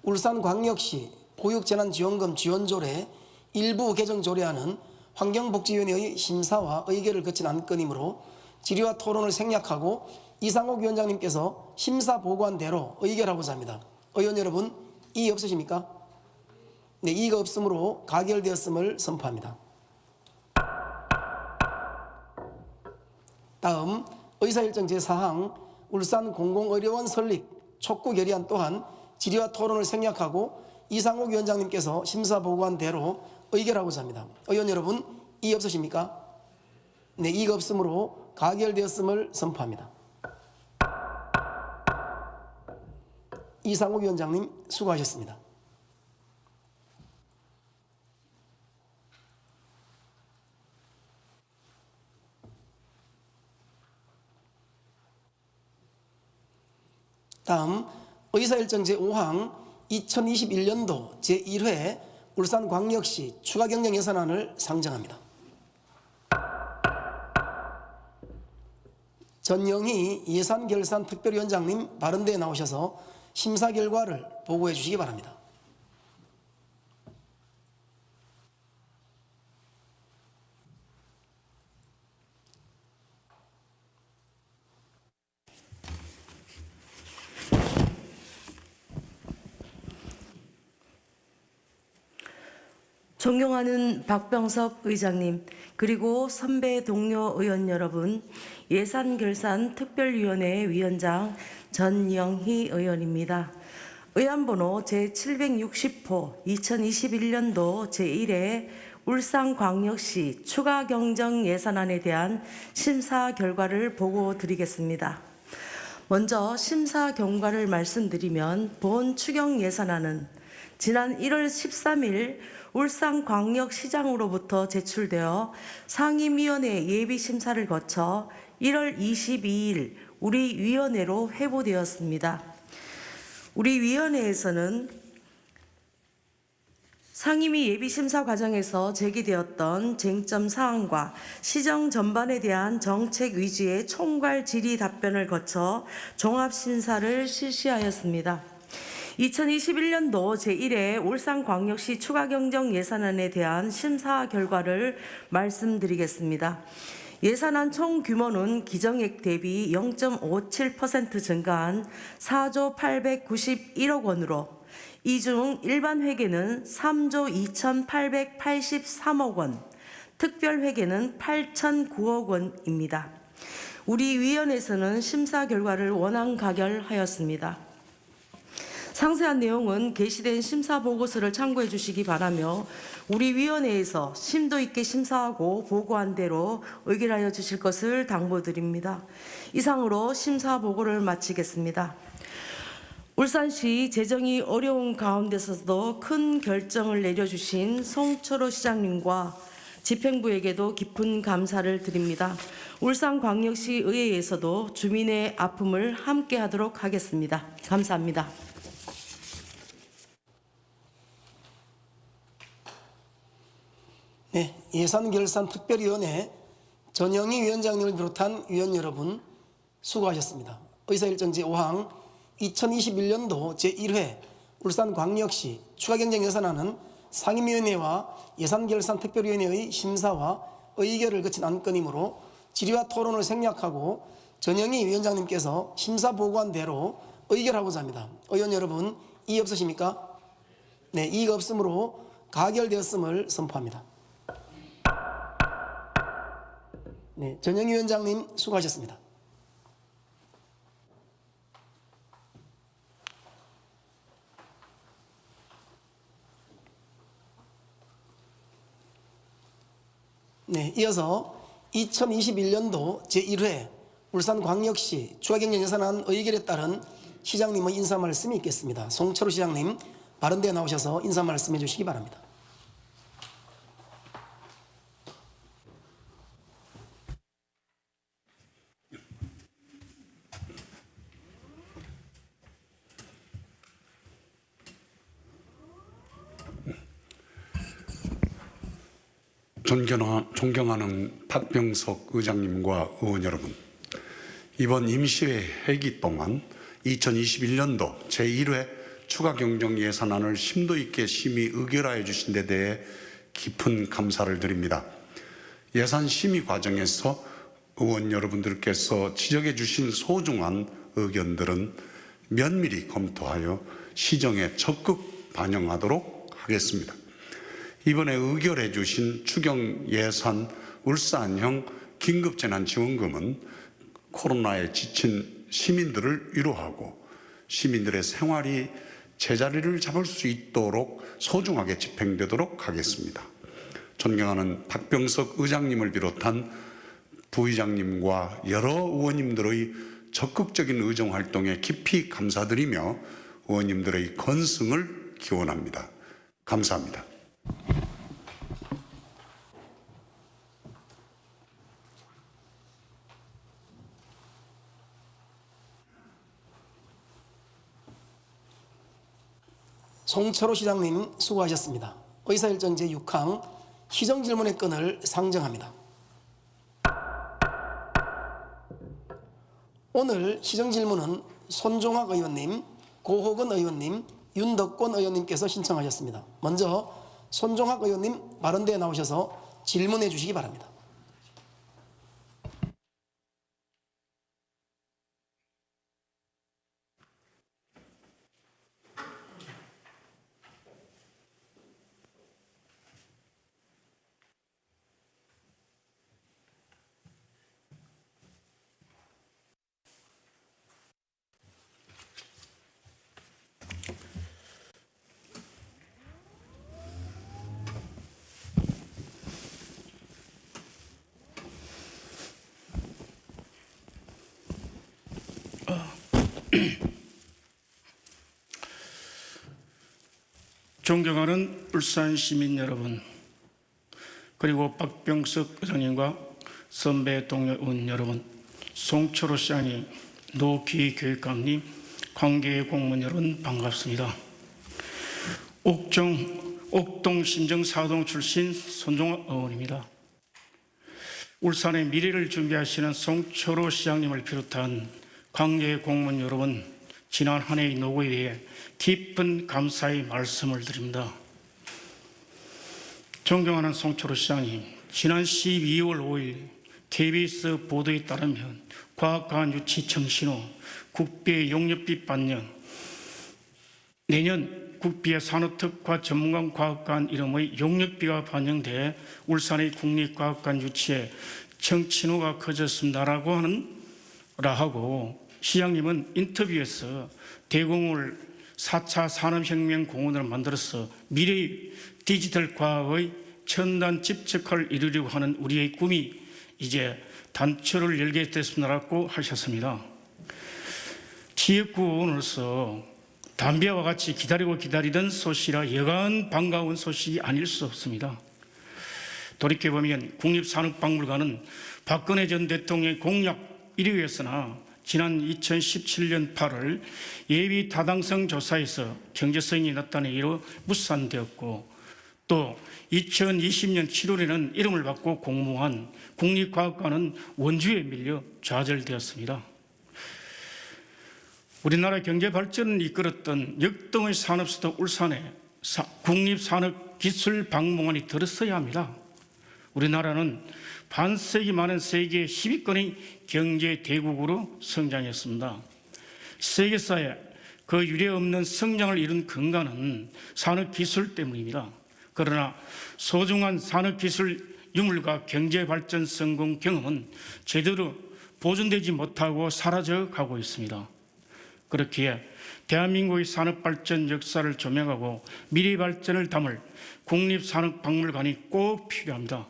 울산광역시 보육재난지원금 지원조례 일부 개정 조례안은 환경복지위원회의 심사와 의결을 거친 안건이므로 질의와 토론을 생략하고 이상욱 위원장님께서 심사 보고한 대로 의결하고자 합니다. 의원 여러분, 이의 없으십니까? 네, 이의가 없으므로 가결되었음을 선포합니다. 다음 의사일정 제4항 울산 공공의료원 설립 촉구 결의안 또한 질의와 토론을 생략하고 이상욱 위원장님께서 심사 보고한 대로 의결하고자 합니다. 의원 여러분, 이의 없으십니까? 네, 이의가 없으므로 가결되었음을 선포합니다. 이상욱 위원장님 수고하셨습니다. 다음 의사일정 제5항 2021년도 제1회 울산광역시 추가경정 예산안을 상정합니다. 전영희 예산결산특별위원장님 발언대에 나오셔서 심사 결과를 보고해 주시기 바랍니다. 존경하는 박병석 의장님, 그리고 선배 동료 의원 여러분, 예산결산특별위원회 위원장 전영희 의원입니다. 의안번호 제760호 2021년도 제1회 울산광역시 추가경정 예산안에 대한 심사 결과를 보고 드리겠습니다. 먼저 심사 결과를 말씀드리면 본 추경 예산안은 지난 1월 13일 울산광역시장으로부터 제출되어 상임위원회 예비심사를 거쳐 1월 22일 우리 위원회로 회부되었습니다. 우리 위원회에서는 상임위 예비심사 과정에서 제기되었던 쟁점 사항과 시정 전반에 대한 정책 위주의 총괄 질의 답변을 거쳐 종합심사를 실시하였습니다. 2021년도 제1회 울산광역시 추가경정 예산안에 대한 심사 결과를 말씀드리겠습니다. 예산안 총 규모는 기정액 대비 0.57% 증가한 4조 891억 원으로 이 중 일반 회계는 3조 2,883억 원, 특별 회계는 8,009억 원입니다. 우리 위원회에서는 심사 결과를 원안 가결하였습니다. 상세한 내용은 게시된 심사 보고서를 참고해 주시기 바라며 우리 위원회에서 심도 있게 심사하고 보고한 대로 의결하여 주실 것을 당부드립니다. 이상으로 심사 보고를 마치겠습니다. 울산시 재정이 어려운 가운데서도 큰 결정을 내려주신 송철호 시장님과 집행부에게도 깊은 감사를 드립니다. 울산광역시 의회에서도 주민의 아픔을 함께하도록 하겠습니다. 감사합니다. 네, 예산결산특별위원회 전영희 위원장님을 비롯한 위원 여러분 수고하셨습니다. 의사일정 제5항 2021년도 제1회 울산광역시 추가경정 예산안은 상임위원회와 예산결산특별위원회의 심사와 의결을 거친 안건이므로 질의와 토론을 생략하고 전영희 위원장님께서 심사 보고한 대로 의결하고자 합니다. 의원 여러분, 이의 없으십니까? 네, 이의가 없으므로 가결되었음을 선포합니다. 네, 전영희 위원장님 수고하셨습니다. 네, 이어서 2021년도 제1회 울산광역시 추가경정 예산안 의결에 따른 시장님의 인사 말씀이 있겠습니다. 송철호 시장님 바른데 나오셔서 인사 말씀해 주시기 바랍니다. 존경하는 박병석 의장님과 의원 여러분, 이번 임시회 회기 동안 2021년도 제1회 추가경정 예산안을 심도 있게 심의 의결하여 주신 데 대해 깊은 감사를 드립니다. 예산 심의 과정에서 의원 여러분들께서 지적해 주신 소중한 의견들은 면밀히 검토하여 시정에 적극 반영하도록 하겠습니다. 이번에 의결해 주신 추경 예산 울산형 긴급재난지원금은 코로나에 지친 시민들을 위로하고 시민들의 생활이 제자리를 잡을 수 있도록 소중하게 집행되도록 하겠습니다. 존경하는 박병석 의장님을 비롯한 부의장님과 여러 의원님들의 적극적인 의정활동에 깊이 감사드리며 의원님들의 건승을 기원합니다. 감사합니다. 송철호 시장님 수고하셨습니다. 의사일정 제6항 시정질문의 건을 상정합니다. 오늘 시정질문은 손종학 의원님, 고호건 의원님, 윤덕권 의원님께서 신청하셨습니다. 먼저 손종학 의원님 바른데에 나오셔서 질문해 주시기 바랍니다. 존경하는 울산 시민 여러분, 그리고 박병석 의장님과 선배 동료 의원 여러분, 송철호 시장님, 노기 교육감님, 관계 공무원 여러분 반갑습니다. 옥동 신정 사동 출신 손종학 의원입니다. 울산의 미래를 준비하시는 송철호 시장님을 비롯한 관계 공무원 여러분, 지난 한 해의 노고에 대해 깊은 감사의 말씀을 드립니다. 존경하는 송철호 시장님, 지난 12월 5일 KBS 보도에 따르면 과학관 유치 정신 후 국비의 용역비 반영, 내년 국비의 산업특화 전문가 과학관 이름의 용역비가 반영돼 울산의 국립과학관 유치에 청친호가 커졌습니다라고 하고 시장님은 인터뷰에서 대공을 4차 산업혁명 공원을 만들어서 미래의 디지털 과학의 첨단 집적화를 이루려고 하는 우리의 꿈이 이제 단초를 열게 됐습니다라고 하셨습니다. 지역구원으로서 담배와 같이 기다리던 소식이라 여간 반가운 소식이 아닐 수 없습니다. 돌이켜보면 국립산업박물관은 박근혜 전 대통령의 공약 1위였으나 지난 2017년 8월 예비 타당성 조사에서 경제성이 낮다는 이유로 무산되었고, 또 2020년 7월에는 이름을 바꿔 공모한 국립과학관은 원주에 밀려 좌절되었습니다. 우리나라 경제 발전을 이끌었던 역동의 산업수도 울산에 국립산업기술박물관이 들었어야 합니다. 우리나라는 반세기 많은 세계 10위권의 경제 대국으로 성장했습니다. 세계사에 그 유례없는 성장을 이룬 근간은 산업기술 때문입니다. 그러나 소중한 산업기술 유물과 경제발전 성공 경험은 제대로 보존되지 못하고 사라져 가고 있습니다. 그렇기에 대한민국의 산업발전 역사를 조명하고 미래 발전을 담을 국립산업박물관이 꼭 필요합니다.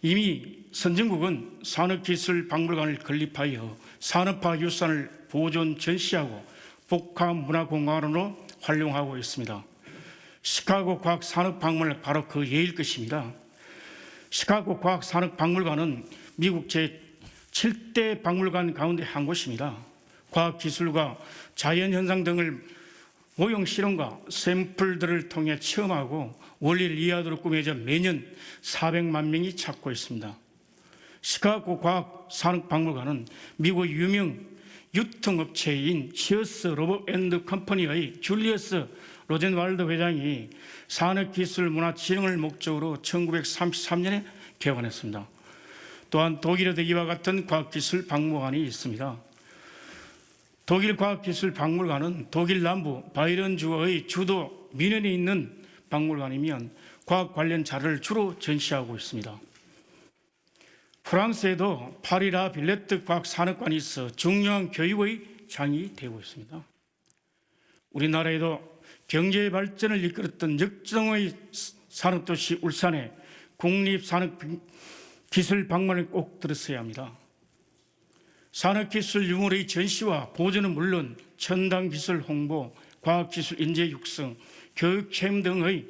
이미 선진국은 산업기술박물관을 건립하여 산업화 유산을 보존 전시하고 복합문화공간으로 활용하고 있습니다. 시카고 과학산업박물관 바로 그 예일 것입니다. 시카고 과학산업박물관은 미국 제7대 박물관 가운데 한 곳입니다. 과학기술과 자연현상 등을 모형 실험과 샘플들을 통해 체험하고 원리를 이해하도록 꾸며져 매년 400만 명이 찾고 있습니다. 시카고 과학산업박물관은 미국의 유명 유통업체인 시어스 로봇 앤드 컴퍼니의 줄리어스 로젠왈드 회장이 산업기술문화진흥을 목적으로 1933년에 개관했습니다. 또한 독일에도 이와 같은 과학기술박물관이 있습니다. 독일 과학기술박물관은 독일 남부 바이런주의 주도 뮌헨에 있는 박물관이면 과학 관련 자료를 주로 전시하고 있습니다. 프랑스에도 파리라 빌레트 과학산업관이 있어 중요한 교육의 장이 되고 있습니다. 우리나라에도 경제 발전을 이끌었던 역정의 산업도시 울산에 국립산업기술박물관을 꼭 들었어야 합니다. 산업기술 유물의 전시와 보존은 물론 첨단기술 홍보, 과학기술 인재 육성, 교육체험 등의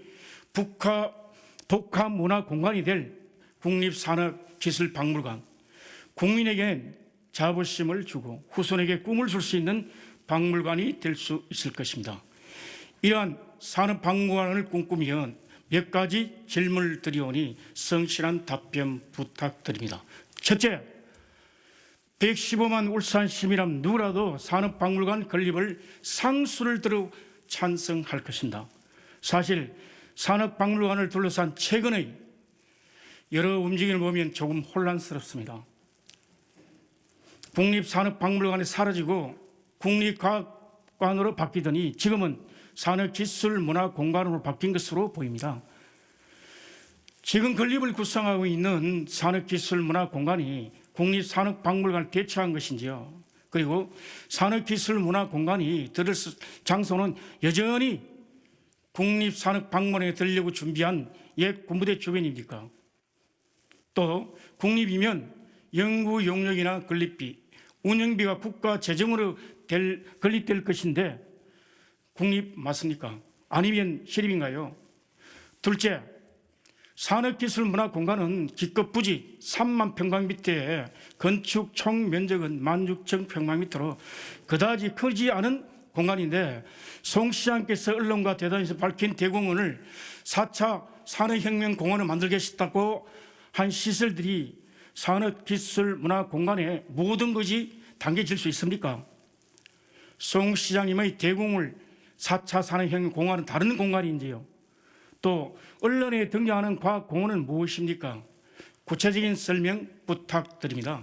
복합문화공간이 될 국립산업기술박물관, 국민에겐 자부심을 주고 후손에게 꿈을 줄 수 있는 박물관이 될 수 있을 것입니다. 이러한 산업박물관을 꿈꾸며 몇 가지 질문을 드리오니 성실한 답변 부탁드립니다. 첫째, 115만 울산 시민이라면 누구라도 산업박물관 건립을 상수를 들어 찬성할 것입니다. 사실 산업박물관을 둘러싼 최근의 여러 움직임을 보면 조금 혼란스럽습니다. 국립산업박물관이 사라지고 국립과학관으로 바뀌더니 지금은 산업기술문화공간으로 바뀐 것으로 보입니다. 지금 건립을 구성하고 있는 산업기술문화공간이 국립산업박물관을 대체한 것인지요. 그리고 산업기술문화공간이 들을 장소는 여전히 국립산업박물관에 들려고 준비한 옛 군부대 주변입니까? 또 국립이면 연구 용역이나 건립비, 운영비가 국가 재정으로 건립될 것인데 국립 맞습니까? 아니면 시립인가요? 둘째, 산업기술문화공간은 기껏 부지 3만 평방미터에 건축 총 면적은 16,000평방미터로 그다지 크지 않은 공간인데 송 시장께서 언론과 대단에서 밝힌 대공원을 4차 산업혁명공원을 만들겠다고 한 시설들이 산업기술문화공간에 모든 것이 담겨질 수 있습니까? 송 시장님의 대공을 4차 산업혁명공원은 다른 공간인지요. 또 언론에 등장하는 과학공원은 무엇입니까? 구체적인 설명 부탁드립니다.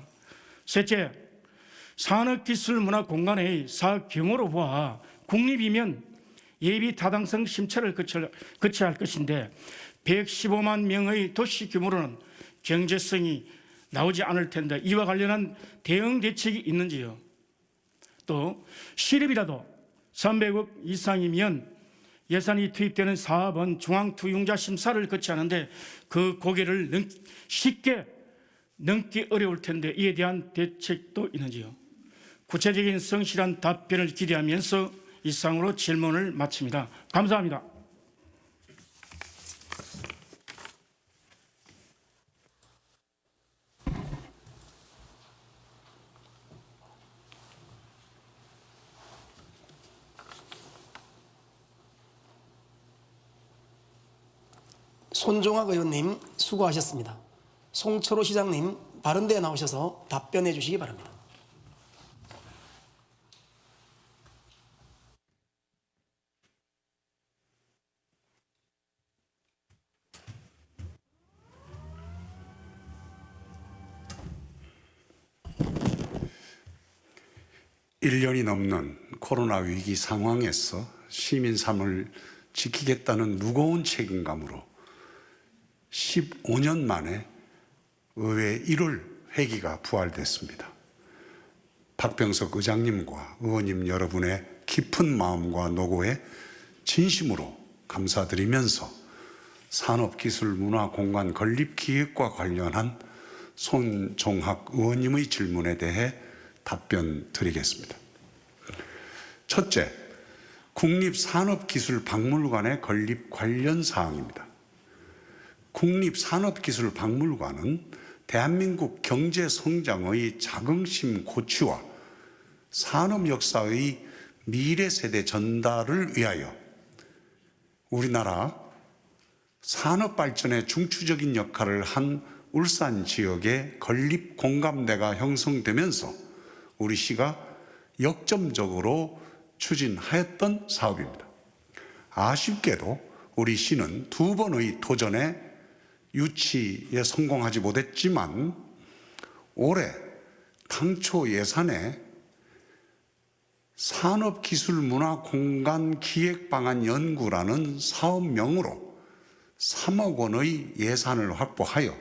셋째, 산업기술문화공간의 사경으로 보아 국립이면 예비 타당성 심사를 거쳐야 할 것인데 115만 명의 도시 규모로는 경제성이 나오지 않을 텐데 이와 관련한 대응 대책이 있는지요? 또 시립이라도 300억 이상이면 예산이 투입되는 사업은 중앙투용자 심사를 거쳐야 하는데 그 고개를 쉽게 넘기 어려울 텐데 이에 대한 대책도 있는지요? 구체적인 성실한 답변을 기대하면서 이상으로 질문을 마칩니다. 감사합니다. 손종학 의원님 수고하셨습니다. 송철호 시장님 바른대에 나오셔서 답변해 주시기 바랍니다. 일 년이 넘는 코로나 위기 상황에서 시민 삶을 지키겠다는 무거운 책임감으로 15년 만에 의회 1월 회기가 부활됐습니다. 박병석 의장님과 의원님 여러분의 깊은 마음과 노고에 진심으로 감사드리면서 산업기술문화공간 건립기획과 관련한 손종학 의원님의 질문에 대해 답변 드리겠습니다. 첫째, 국립산업기술박물관의 건립 관련 사항입니다. 국립산업기술박물관은 대한민국 경제 성장의 자긍심 고취와 산업 역사의 미래 세대 전달을 위하여 우리나라 산업 발전에 중추적인 역할을 한 울산 지역의 건립 공감대가 형성되면서 우리 시가 역점적으로 추진하였던 사업입니다. 아쉽게도 우리 시는 2번의 도전에 유치에 성공하지 못했지만 올해 당초 예산에 산업기술문화공간기획방안연구라는 사업명으로 3억 원의 예산을 확보하여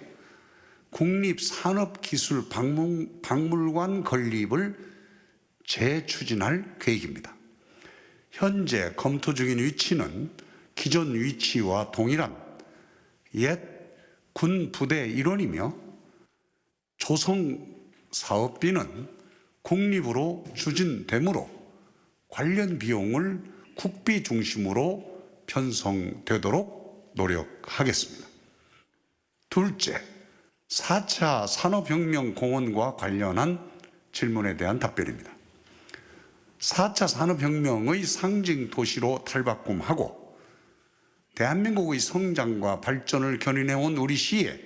국립산업기술박물관 건립을 재추진할 계획입니다. 현재 검토 중인 위치는 기존 위치와 동일한 옛 군 부대 일원이며 조성 사업비는 국립으로 추진되므로 관련 비용을 국비 중심으로 편성되도록 노력하겠습니다. 둘째, 4차 산업혁명 공헌과 관련한 질문에 대한 답변입니다. 4차 산업혁명의 상징 도시로 탈바꿈하고 대한민국의 성장과 발전을 견인해온 우리 시에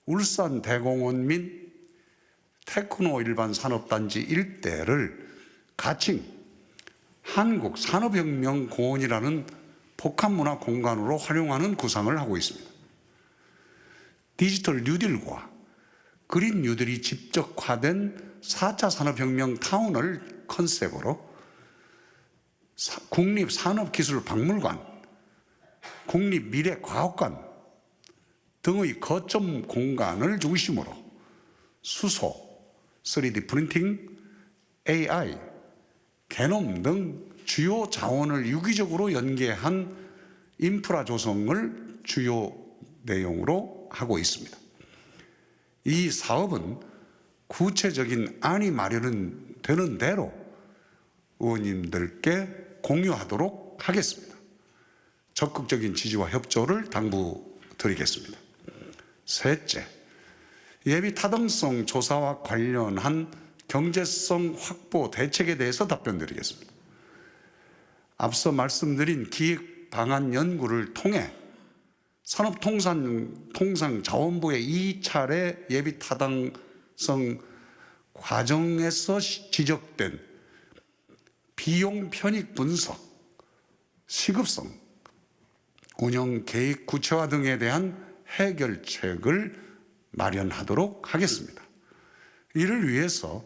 울산 대공원 및 테크노 일반 산업단지 일대를 가칭 한국산업혁명 공원이라는 복합문화 공간으로 활용하는 구상을 하고 있습니다. 디지털 뉴딜과 그린 뉴딜이 집적화된 4차 산업혁명 타운을 컨셉으로 국립산업기술박물관, 국립미래과학관 등의 거점 공간을 중심으로 수소, 3D 프린팅, AI, 게놈 등 주요 자원을 유기적으로 연계한 인프라 조성을 주요 내용으로 하고 있습니다. 이 사업은 구체적인 안이 마련되는 대로 의원님들께 공유하도록 하겠습니다. 적극적인 지지와 협조를 당부드리겠습니다. 셋째, 예비 타당성 조사와 관련한 경제성 확보 대책에 대해서 답변드리겠습니다. 앞서 말씀드린 기획 방안 연구를 통해 산업통상자원부의 2차례 예비 타당성 과정에서 지적된 비용 편익 분석, 시급성, 운영 계획 구체화 등에 대한 해결책을 마련하도록 하겠습니다. 이를 위해서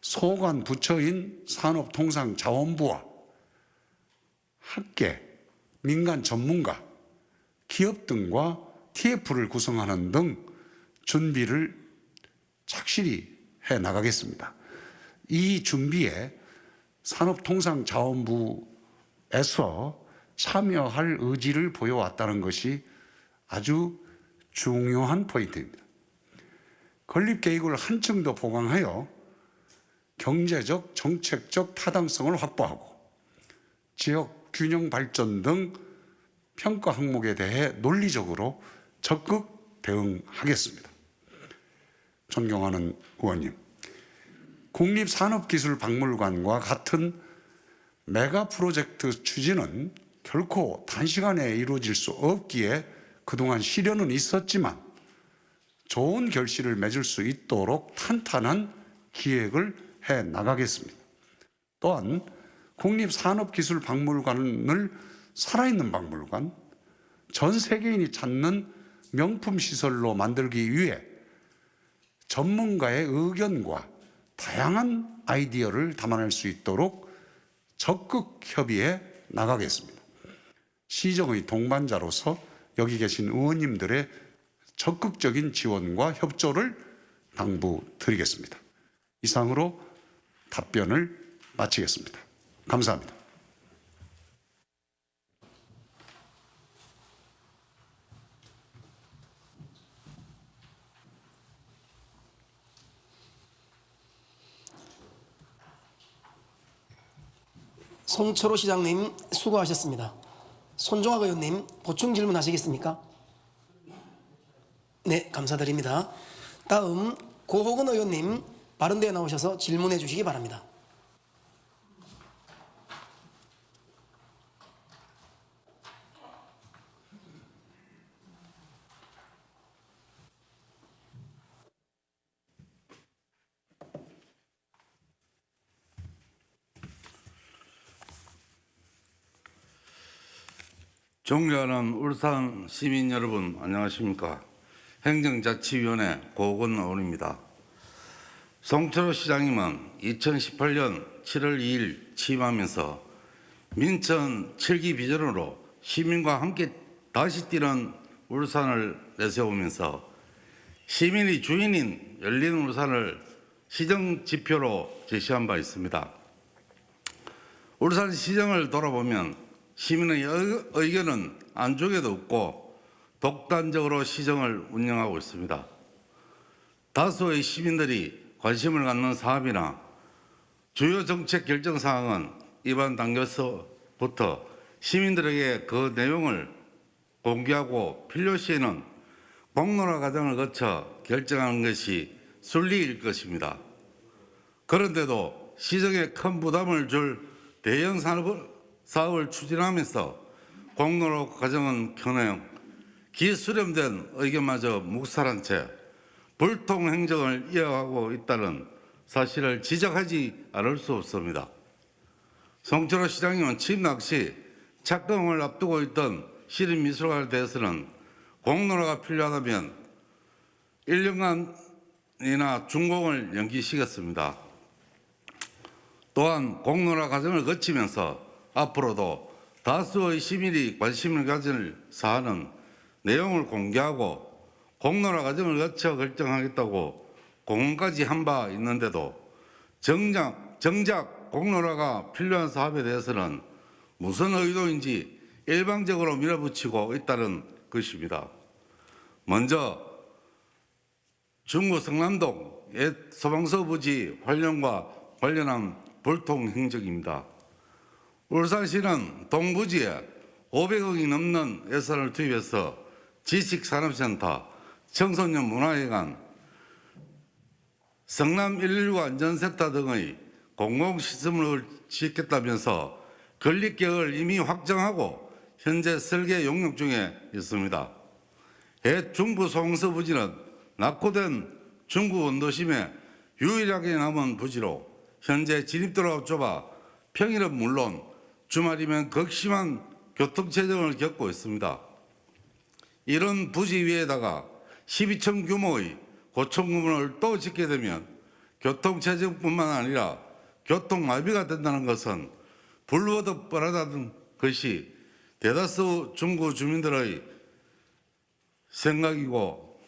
소관 부처인 산업통상자원부와 학계, 민간 전문가, 기업 등과 TF를 구성하는 등 준비를 착실히 해 나가겠습니다. 이 준비에 산업통상자원부에서 참여할 의지를 보여왔다는 것이 아주 중요한 포인트입니다. 건립계획을 한층 더 보강하여 경제적, 정책적 타당성을 확보하고 지역 균형 발전 등 평가 항목에 대해 논리적으로 적극 대응하겠습니다. 존경하는 의원님, 국립산업기술박물관과 같은 메가 프로젝트 추진은 결코 단시간에 이루어질 수 없기에 그동안 시련은 있었지만 좋은 결실을 맺을 수 있도록 탄탄한 기획을 해 나가겠습니다. 또한 국립산업기술박물관을 살아있는 박물관, 전 세계인이 찾는 명품 시설로 만들기 위해 전문가의 의견과 다양한 아이디어를 담아낼 수 있도록 적극 협의해 나가겠습니다. 시정의 동반자로서 여기 계신 의원님들의 적극적인 지원과 협조를 당부드리겠습니다. 이상으로 답변을 마치겠습니다. 감사합니다. 송철호 시장님 수고하셨습니다. 손종학 의원님 보충 질문하시겠습니까? 네, 감사드립니다. 다음 고호근 의원님 바른대에 나오셔서 질문해 주시기 바랍니다. 존경하는 울산 시민 여러분 안녕하십니까. 행정자치위원회 고호근 의원입니다. 송철호 시장님은 2018년 7월 2일 취임하면서 민천 7기 비전으로 시민과 함께 다시 뛰는 울산을 내세우면서 시민이 주인인 열린 울산을 시정 지표로 제시한 바 있습니다. 울산 시정을 돌아보면 시민의 의견은 안쪽에도 없고 독단적으로 시정을 운영하고 있습니다. 다수의 시민들이 관심을 갖는 사업이나 주요 정책 결정 사항은 이번 단계에서부터 시민들에게 그 내용을 공개하고 필요시에는 공론화 과정을 거쳐 결정하는 것이 순리일 것입니다. 그런데도 시정에 큰 부담을 줄 대형 사업을 추진하면서 공론화 과정은 기수렴된 의견마저 묵살한 채 불통 행정을 이어가고 있다는 사실을 지적하지 않을 수 없습니다. 송철호 시장님은 취임 당시 착공을 앞두고 있던 시립미술관에 대해서는 공론화가 필요하다면 1년간이나 준공을 연기시켰습니다. 또한 공론화 과정을 거치면서 앞으로도 다수의 시민이 관심을 가질 사안은 내용을 공개하고 공론화 과정을 거쳐 결정하겠다고 공언까지 한 바 있는데도 정작 공론화가 필요한 사업에 대해서는 무슨 의도인지 일방적으로 밀어붙이고 있다는 것입니다. 먼저 중구 성남동 옛 소방서 부지 활용과 관련한 불통 행정입니다. 울산시는 동부지에 500억이 넘는 예산을 투입해서 지식산업센터, 청소년 문화회관, 성남 119 안전센터 등의 공공시설을 짓겠다면서 건립계획을 이미 확정하고 현재 설계 용역 중에 있습니다. 옛 중부 소방서 부지는 낙후된 중구 원도심에 유일하게 남은 부지로 현재 진입도로가 좁아 평일은 물론 주말이면 극심한 교통체증을 겪고 있습니다. 이런 부지 위에다가 12층 규모의 고층건물을 또 짓게 되면 교통체증뿐만 아니라 교통마비가 된다는 것은 불보듯 뻔하다는 것이 대다수 중구 주민들의 생각이고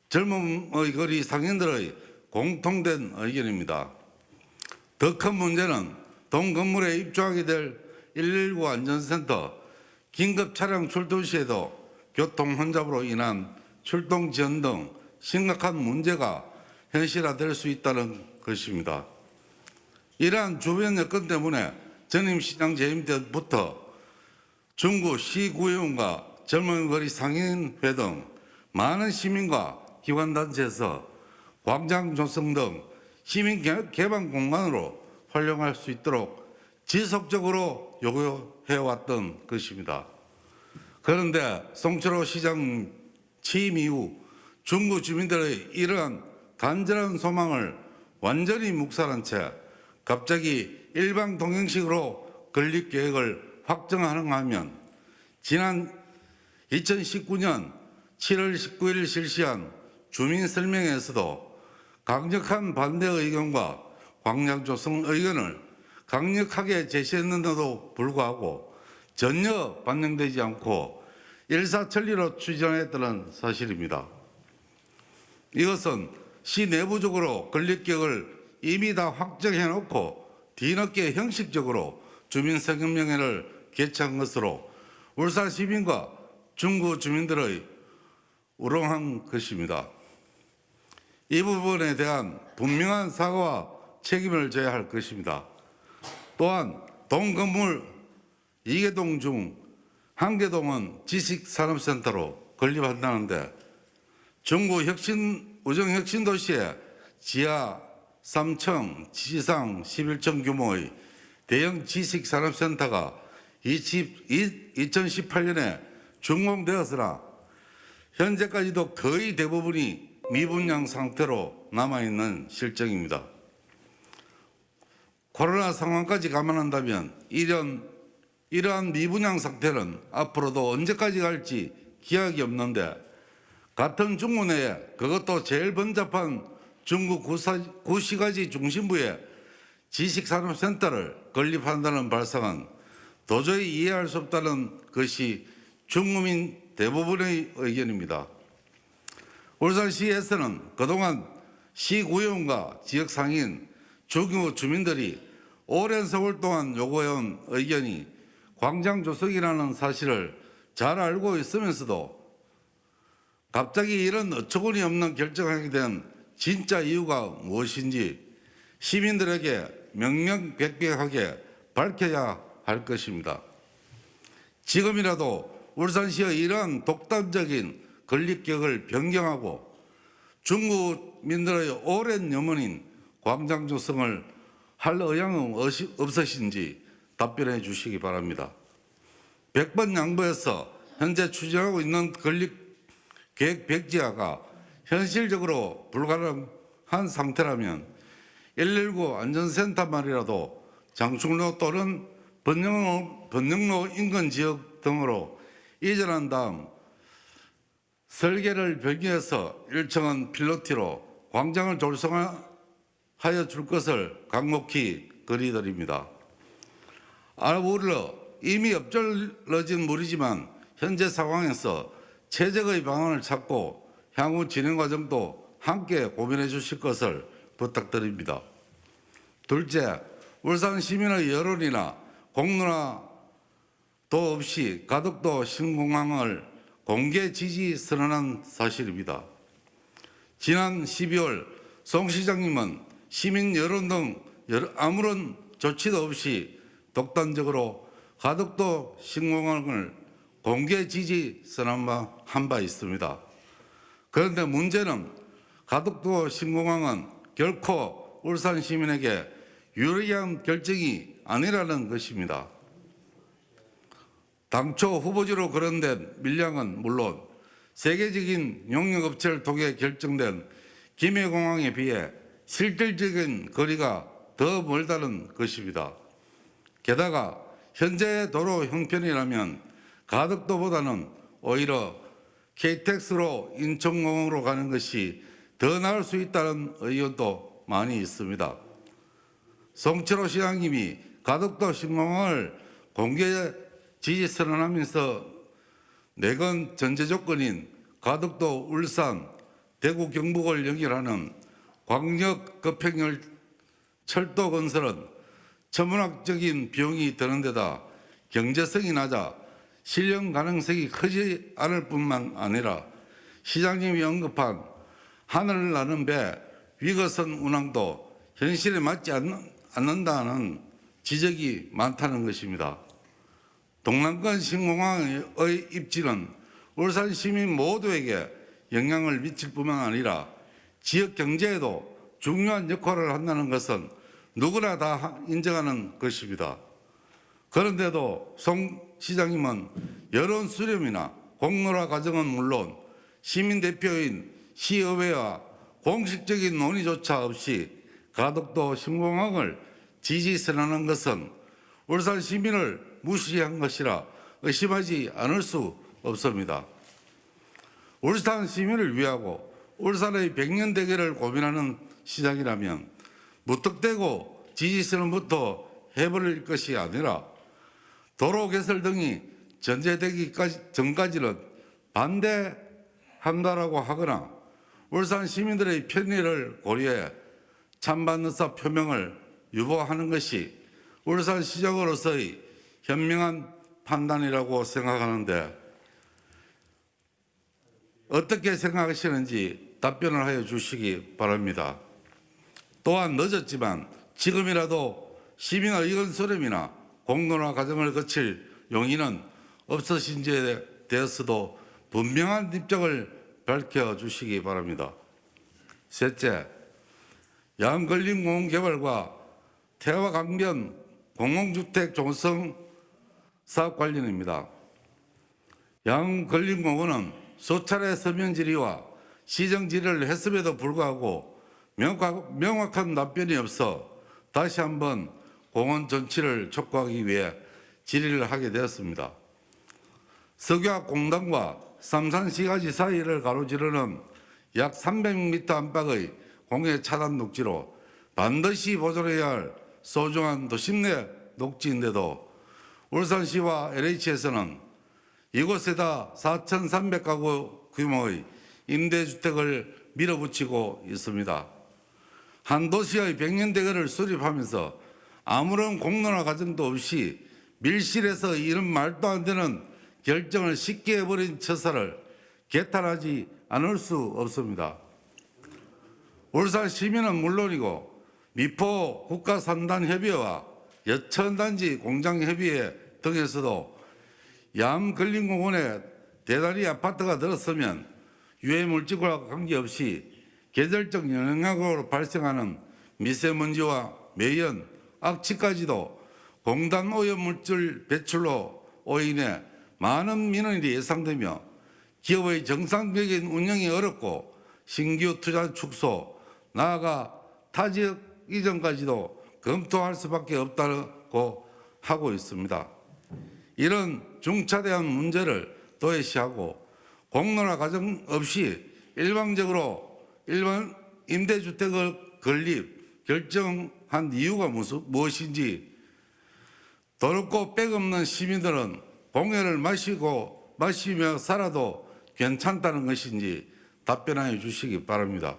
젊음의 거리 상인들의 공통된 의견입니다. 더 큰 문제는 동 건물에 입주하게 될 119 안전센터 긴급 차량 출동 시에도 교통 혼잡으로 인한 출동 지연 등 심각한 문제가 현실화될 수 있다는 것입니다. 이러한 주변 여건 때문에 전임 시장 재임 때부터 중구 시구의원과 젊은 거리 상인회 등 많은 시민과 기관단체에서 광장 조성 등 시민 개방 공간으로 활용할 수 있도록 지속적으로 요구해왔던 것입니다. 그런데 송철호 시장 취임 이후 중구 주민들의 이러한 간절한 소망을 완전히 묵살한 채 갑자기 일방 동행식으로 건립 계획을 확정하는가 하면 지난 2019년 7월 19일 실시한 주민 설명회에서도 강력한 반대 의견과 광장 조성 의견을 강력하게 제시했는데도 불구하고 전혀 반영되지 않고 일사천리로 추진했다는 사실입니다. 이것은 시 내부적으로 건립계획을 이미 다 확정해놓고 뒤늦게 형식적으로 주민설명회를 개최한 것으로 울산 시민과 중구 주민들의 우롱한 것입니다. 이 부분에 대한 분명한 사과와 책임을 져야 할 것입니다. 또한 동건물 2개동 중 1개동은 지식산업센터로 건립한다는데 중구 우정혁신도시에 지하 3층, 지상 11층 규모의 대형 지식산업센터가 2018년에 준공되었으나 현재까지도 거의 대부분이 미분양 상태로 남아있는 실정입니다. 코로나 상황까지 감안한다면 이러한 미분양 상태는 앞으로도 언제까지 갈지 기약이 없는데 같은 중구 내에 그것도 제일 번잡한 중구 구시가지 중심부에 지식산업센터를 건립한다는 발상은 도저히 이해할 수 없다는 것이 중구민 대부분의 의견입니다. 울산시에서는 그동안 시구의원과 지역상인, 중구 주민들이 오랜 세월 동안 요구해온 의견이 광장 조성이라는 사실을 잘 알고 있으면서도 갑자기 이런 어처구니 없는 결정하게 된 진짜 이유가 무엇인지 시민들에게 명명백백하게 밝혀야 할 것입니다. 지금이라도 울산시의 이러한 독단적인 건립계획을 변경하고 중구민들의 오랜 염원인 광장 조성을 할 의향은 없으신지 답변해 주시기 바랍니다. 100번 양보해서 현재 추진하고 있는 건립계획 백지화가 현실적으로 불가능한 상태라면 119 안전센터만이라도 장충로 또는 번영로 인근 지역 등으로 이전한 다음 설계를 변경해서 일정한 필로티로 광장을 조성하여 줄 것을 간곡히 건의드립니다. 아울러 이미 엎질러진 물이지만 현재 상황에서 최적의 방안을 찾고 향후 진행 과정도 함께 고민해 주실 것을 부탁드립니다. 둘째, 울산 시민의 여론이나 공론화도 없이 가덕도 신공항을 공개 지지 선언한 사실입니다. 지난 12월 송 시장님은 시민 여론 등 아무런 조치도 없이 독단적으로 가덕도 신공항을 공개 지지 선언한 바 있습니다. 그런데 문제는 가덕도 신공항은 결코 울산 시민에게 유리한 결정이 아니라는 것입니다. 당초 후보지로 거론된 밀양은 물론 세계적인 용역업체를 통해 결정된 김해공항에 비해 실질적인 거리가 더 멀다는 것입니다. 게다가 현재의 도로 형편이라면 가덕도보다는 오히려 KTX로 인천공항으로 가는 것이 더 나을 수 있다는 의견도 많이 있습니다. 송철호 시장님이 가덕도 신공항을 공개 지지 선언하면서 내건 전제 조건인 가덕도, 울산, 대구, 경북을 연결하는 광역 급행열 철도 건설은 천문학적인 비용이 드는 데다 경제성이 낮아 실현 가능성이 크지 않을 뿐만 아니라 시장님이 언급한 하늘을 나는 배 위거선 운항도 현실에 맞지 않는다는 지적이 많다는 것입니다. 동남권 신공항의 입지는 울산 시민 모두에게 영향을 미칠 뿐만 아니라 지역 경제에도 중요한 역할을 한다는 것은 누구나 다 인정하는 것입니다. 그런데도 송 시장님은 여론 수렴이나 공론화 과정은 물론 시민대표인 시의회와 공식적인 논의조차 없이 가덕도 신공항을 지지 선언한 것은 울산 시민을 무시한 것이라 의심하지 않을 수 없습니다. 울산 시민을 위하고 울산의 100년 대계를 고민하는 시장이라면 무턱대고 지지 선언부터 해버릴 것이 아니라 도로 개설 등이 전제되기 전까지는 반대한다라고 하거나 울산 시민들의 편의를 고려해 찬반 의사 표명을 유보하는 것이 울산시장으로서의 현명한 판단이라고 생각하는데 어떻게 생각하시는지 답변을 하여 주시기 바랍니다. 또한 늦었지만 지금이라도 시민 의견 수렴이나 공론화 과정을 거칠 용의는 없으신지에 대해서도 분명한 입장을 밝혀주시기 바랍니다. 셋째, 양근림공원 개발과 태화강변 공공주택 조성 사업 관련입니다. 양근림공원은 수차례 서면 질의와 시정 질의를 했음에도 불구하고 명확한 답변이 없어 다시 한번 공원 전치를 촉구하기 위해 질의를 하게 되었습니다. 석유화 공단과 삼산시가지 사이를 가로지르는 약 300m 안팎의 공해 차단 녹지로 반드시 보존해야 할 소중한 도심 내 녹지인데도 울산시와 LH에서는 이곳에다 4,300가구 규모의 임대주택을 밀어붙이고 있습니다. 한 도시의 100년 대계를 수립하면서 아무런 공론화 과정도 없이 밀실에서 이런 말도 안 되는 결정을 쉽게 해버린 처사를 개탄하지 않을 수 없습니다. 울산 시민은 물론이고 미포 국가산단협의회와 여천단지 공장협의회 등에서도 양근림공원에 대단히 아파트가 들었으면 유해물질과 관계없이 계절적 영향으로 발생하는 미세먼지와 매연, 악취까지도 공단 오염물질 배출로 인해 많은 민원이 예상되며 기업의 정상적인 운영이 어렵고 신규 투자 축소, 나아가 타지역 이전까지도 검토할 수밖에 없다고 하고 있습니다. 이런 중차대한 문제를 도외시하고 공론화 과정 없이 일방적으로 일반 임대주택을 건립 결정한 이유가 무엇인지 더럽고 빽없는 시민들은 공해를 마시며 살아도 괜찮다는 것인지 답변하여 주시기 바랍니다.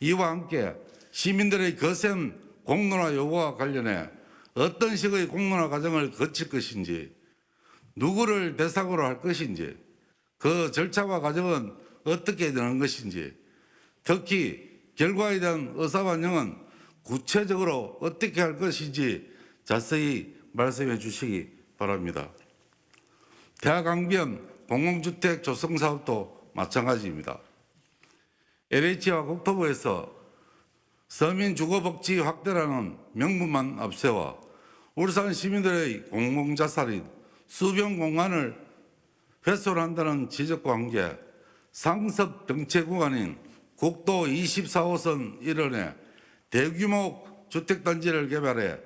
이와 함께 시민들의 거센 공론화 요구와 관련해 어떤 식의 공론화 과정을 거칠 것인지, 누구를 대상으로 할 것인지, 그 절차와 과정은 어떻게 되는 것인지, 특히 결과에 대한 의사반영은 구체적으로 어떻게 할 것인지 자세히 말씀해 주시기 바랍니다. 태화강변 공공주택 조성 사업도 마찬가지입니다. LH와 국토부에서 서민 주거복지 확대라는 명분만 앞세워 울산 시민들의 공공자산인 수변 공간을 훼손한다는 지적과 함께 상습 정체 구간인 국도 24호선 일원에 대규모 주택단지를 개발해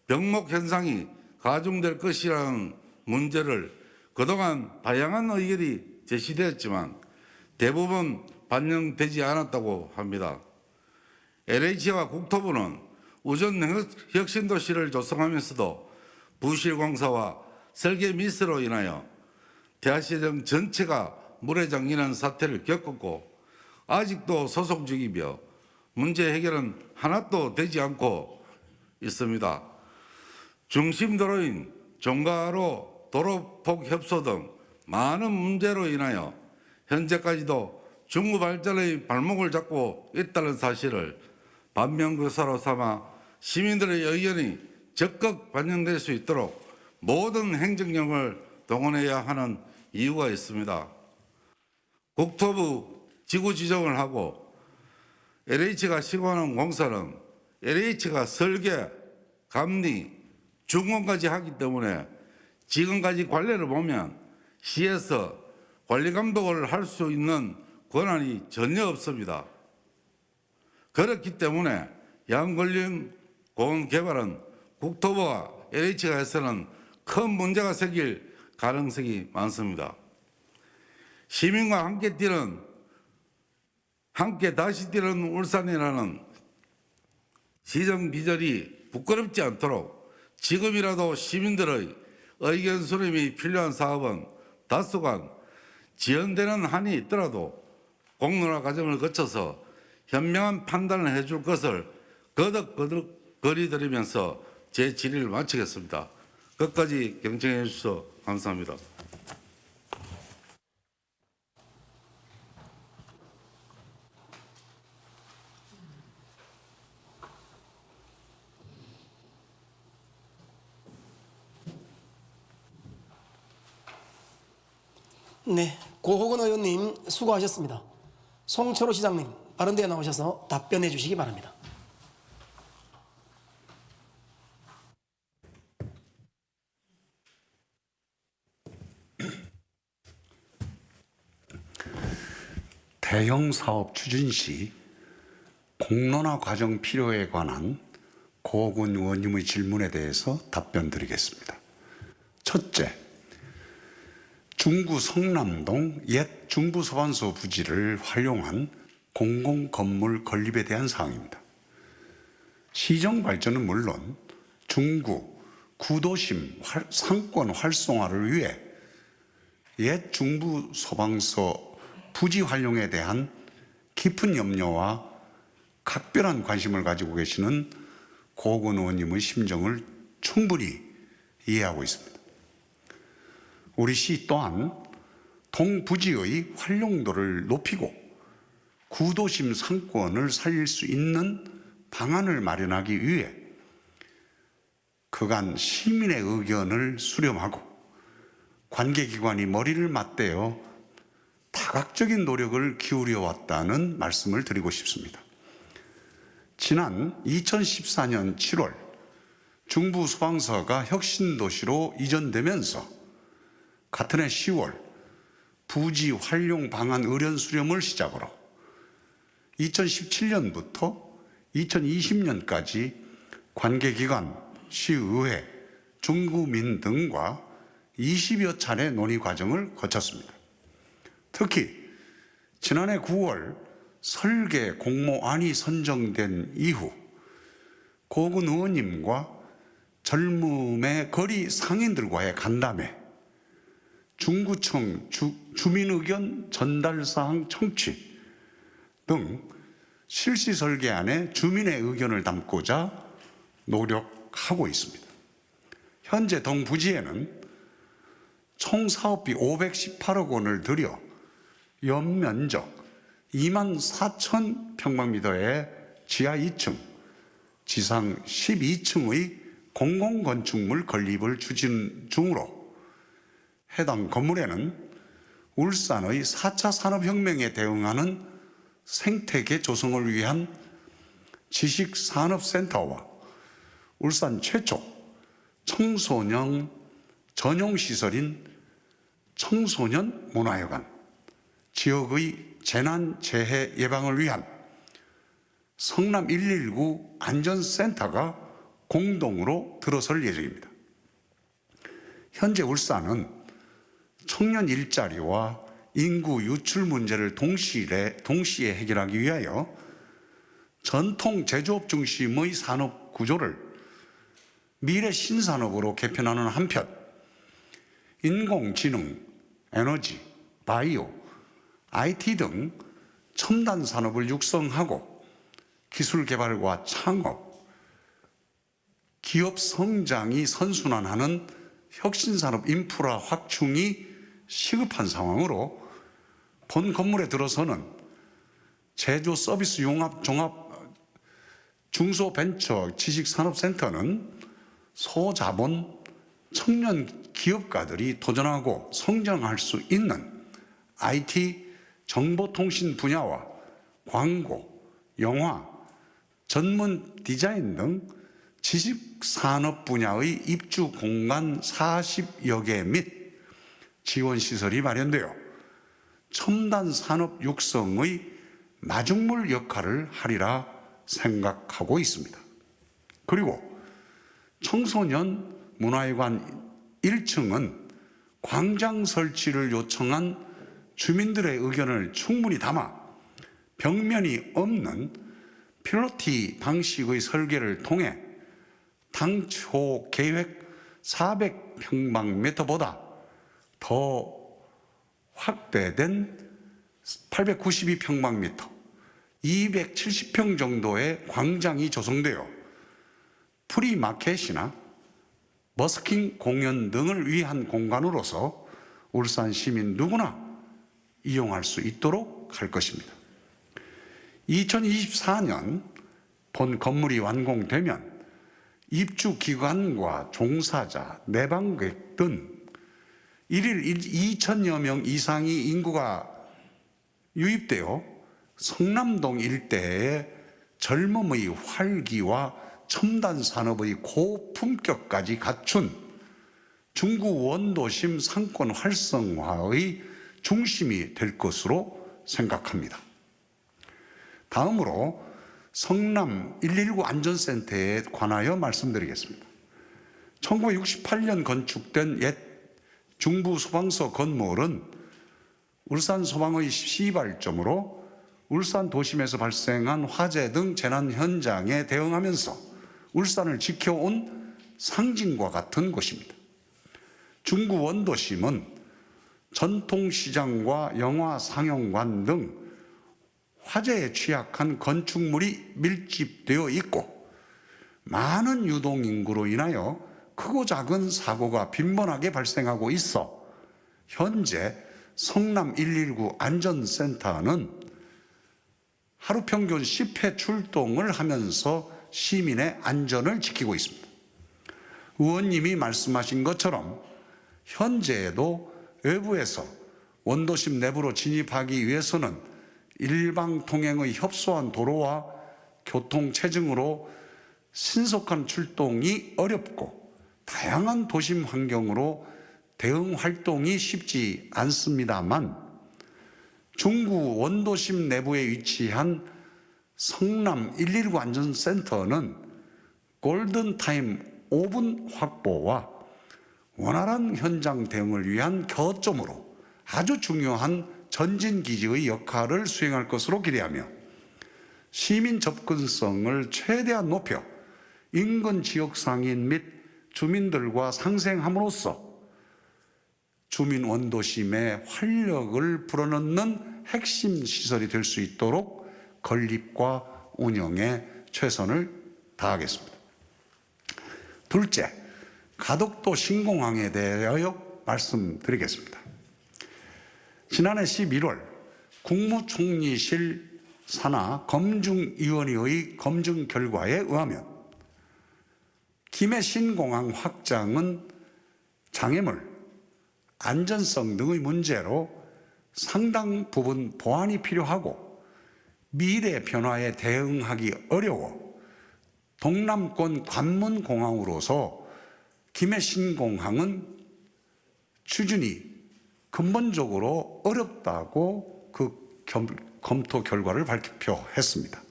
병목 현상이 가중될 것이라는 문제를 그동안 다양한 의견이 제시되었지만 대부분 반영되지 않았다고 합니다. LH와 국토부는 우전 혁신도시를 조성하면서도 부실공사와 설계 미스로 인하여 대하시정 전체가 물에 잠기는 사태를 겪었고 아직도 소송 중이며 문제 해결은 하나도 되지 않고 있습니다. 중심도로인 종가로 도로폭 협소 등 많은 문제로 인하여 현재까지도 중구 발전의 발목을 잡고 있다는 사실을 반면교사로 삼아 시민들의 의견이 적극 반영될 수 있도록 모든 행정력을 동원해야 하는 이유가 있습니다. 국토부 지구 지정을 하고 LH가 시공하는 공사는 LH가 설계, 감리, 준공까지 하기 때문에 지금까지 관례를 보면 시에서 관리 감독을 할 수 있는 권한이 전혀 없습니다. 그렇기 때문에 양걸림 공원 개발은 국토부와 LH가 해서는 큰 문제가 생길 가능성이 많습니다. 시민과 함께 다시 뛰는 울산이라는 시정 비전이 부끄럽지 않도록 지금이라도 시민들의 의견 수렴이 필요한 사업은 다소간 지연되는 한이 있더라도 공론화 과정을 거쳐서 현명한 판단을 해줄 것을 거듭 거리드리면서 제 질의를 마치겠습니다. 끝까지 경청해 주셔서 감사합니다. 네, 고호근 의원님 수고하셨습니다. 송철호 시장님 바른 데에 나오셔서 답변해 주시기 바랍니다. 대형 사업 추진 시 공론화 과정 필요에 관한 고호근 의원님의 질문에 대해서 답변 드리겠습니다. 첫째, 중구 성남동 옛 중부소방서 부지를 활용한 공공건물 건립에 대한 사항입니다. 시정 발전은 물론 중구 구도심 상권 활성화를 위해 옛 중부소방서 부지 활용에 대한 깊은 염려와 각별한 관심을 가지고 계시는 고호근 의원님의 심정을 충분히 이해하고 있습니다. 우리 시 또한 동부지의 활용도를 높이고 구도심 상권을 살릴 수 있는 방안을 마련하기 위해 그간 시민의 의견을 수렴하고 관계기관이 머리를 맞대어 다각적인 노력을 기울여 왔다는 말씀을 드리고 싶습니다. 지난 2014년 7월 중부소방서가 혁신도시로 이전되면서 같은 해 10월 부지 활용 방안 의견 수렴을 시작으로 2017년부터 2020년까지 관계기관, 시의회, 중구민 등과 20여 차례 논의 과정을 거쳤습니다. 특히 지난해 9월 설계 공모안이 선정된 이후 고호근 의원님과 젊음의 거리 상인들과의 간담회, 중구청 주민의견 전달사항 청취 등 실시 설계안에 주민의 의견을 담고자 노력하고 있습니다. 현재 동부지에는 총 사업비 518억 원을 들여 연면적 2만 4천 평방미터의 지하 2층, 지상 12층의 공공건축물 건립을 추진 중으로 해당 건물에는 울산의 4차 산업혁명에 대응하는 생태계 조성을 위한 지식산업센터와 울산 최초 청소년 전용시설인 청소년 문화회관, 지역의 재난재해 예방을 위한 성남 119 안전센터가 공동으로 들어설 예정입니다. 현재 울산은 청년 일자리와 인구 유출 문제를 동시에 해결하기 위하여 전통 제조업 중심의 산업 구조를 미래 신산업으로 개편하는 한편 인공지능, 에너지, 바이오, IT 등 첨단 산업을 육성하고 기술 개발과 창업, 기업 성장이 선순환하는 혁신산업 인프라 확충이 시급한 상황으로 본 건물에 들어서는 제조 서비스 융합 종합 중소벤처 지식산업센터는 소자본 청년 기업가들이 도전하고 성장할 수 있는 IT 정보통신 분야와 광고, 영화, 전문 디자인 등 지식산업 분야의 입주 공간 40여 개 및 지원시설이 마련되어 첨단 산업 육성의 마중물 역할을 하리라 생각하고 있습니다. 그리고 청소년 문화회관 1층은 광장 설치를 요청한 주민들의 의견을 충분히 담아 벽면이 없는 필로티 방식의 설계를 통해 당초 계획 400평방미터보다 더 확대된 892평방미터, 270평 정도의 광장이 조성되어 프리마켓이나 버스킹 공연 등을 위한 공간으로서 울산 시민 누구나 이용할 수 있도록 할 것입니다. 2024년 본 건물이 완공되면 입주기관과 종사자, 내방객 등 1일 2천여 명 이상의 인구가 유입되어 성남동 일대의 젊음의 활기와 첨단 산업의 고품격까지 갖춘 중구 원도심 상권 활성화의 중심이 될 것으로 생각합니다. 다음으로 성남 119 안전센터에 관하여 말씀드리겠습니다. 1968년 건축된 옛 중부 소방서 건물은 울산 소방의 시발점으로 울산 도심에서 발생한 화재 등 재난 현장에 대응하면서 울산을 지켜온 상징과 같은 곳입니다. 중구 원도심은 전통시장과 영화 상영관 등 화재에 취약한 건축물이 밀집되어 있고 많은 유동인구로 인하여 크고 작은 사고가 빈번하게 발생하고 있어 현재 성남 119 안전센터는 하루 평균 10회 출동을 하면서 시민의 안전을 지키고 있습니다. 의원님이 말씀하신 것처럼 현재에도 외부에서 원도심 내부로 진입하기 위해서는 일방 통행의 협소한 도로와 교통 체증으로 신속한 출동이 어렵고 다양한 도심 환경으로 대응 활동이 쉽지 않습니다만 중구 원도심 내부에 위치한 성남 119 안전센터는 골든타임 5분 확보와 원활한 현장 대응을 위한 거점으로 아주 중요한 전진기지의 역할을 수행할 것으로 기대하며 시민 접근성을 최대한 높여 인근 지역 상인 및 주민들과 상생함으로써 주민 원도심의 활력을 불어넣는 핵심 시설이 될 수 있도록 건립과 운영에 최선을 다하겠습니다. 둘째, 가덕도 신공항에 대하여 말씀드리겠습니다. 지난해 11월 국무총리실 산하 검증위원회의 검증 결과에 의하면 김해 신공항 확장은 장애물, 안전성 등의 문제로 상당 부분 보완이 필요하고 미래 변화에 대응하기 어려워 동남권 관문공항으로서 김해 신공항은 추진이 근본적으로 어렵다고 그 검토 결과를 발표했습니다.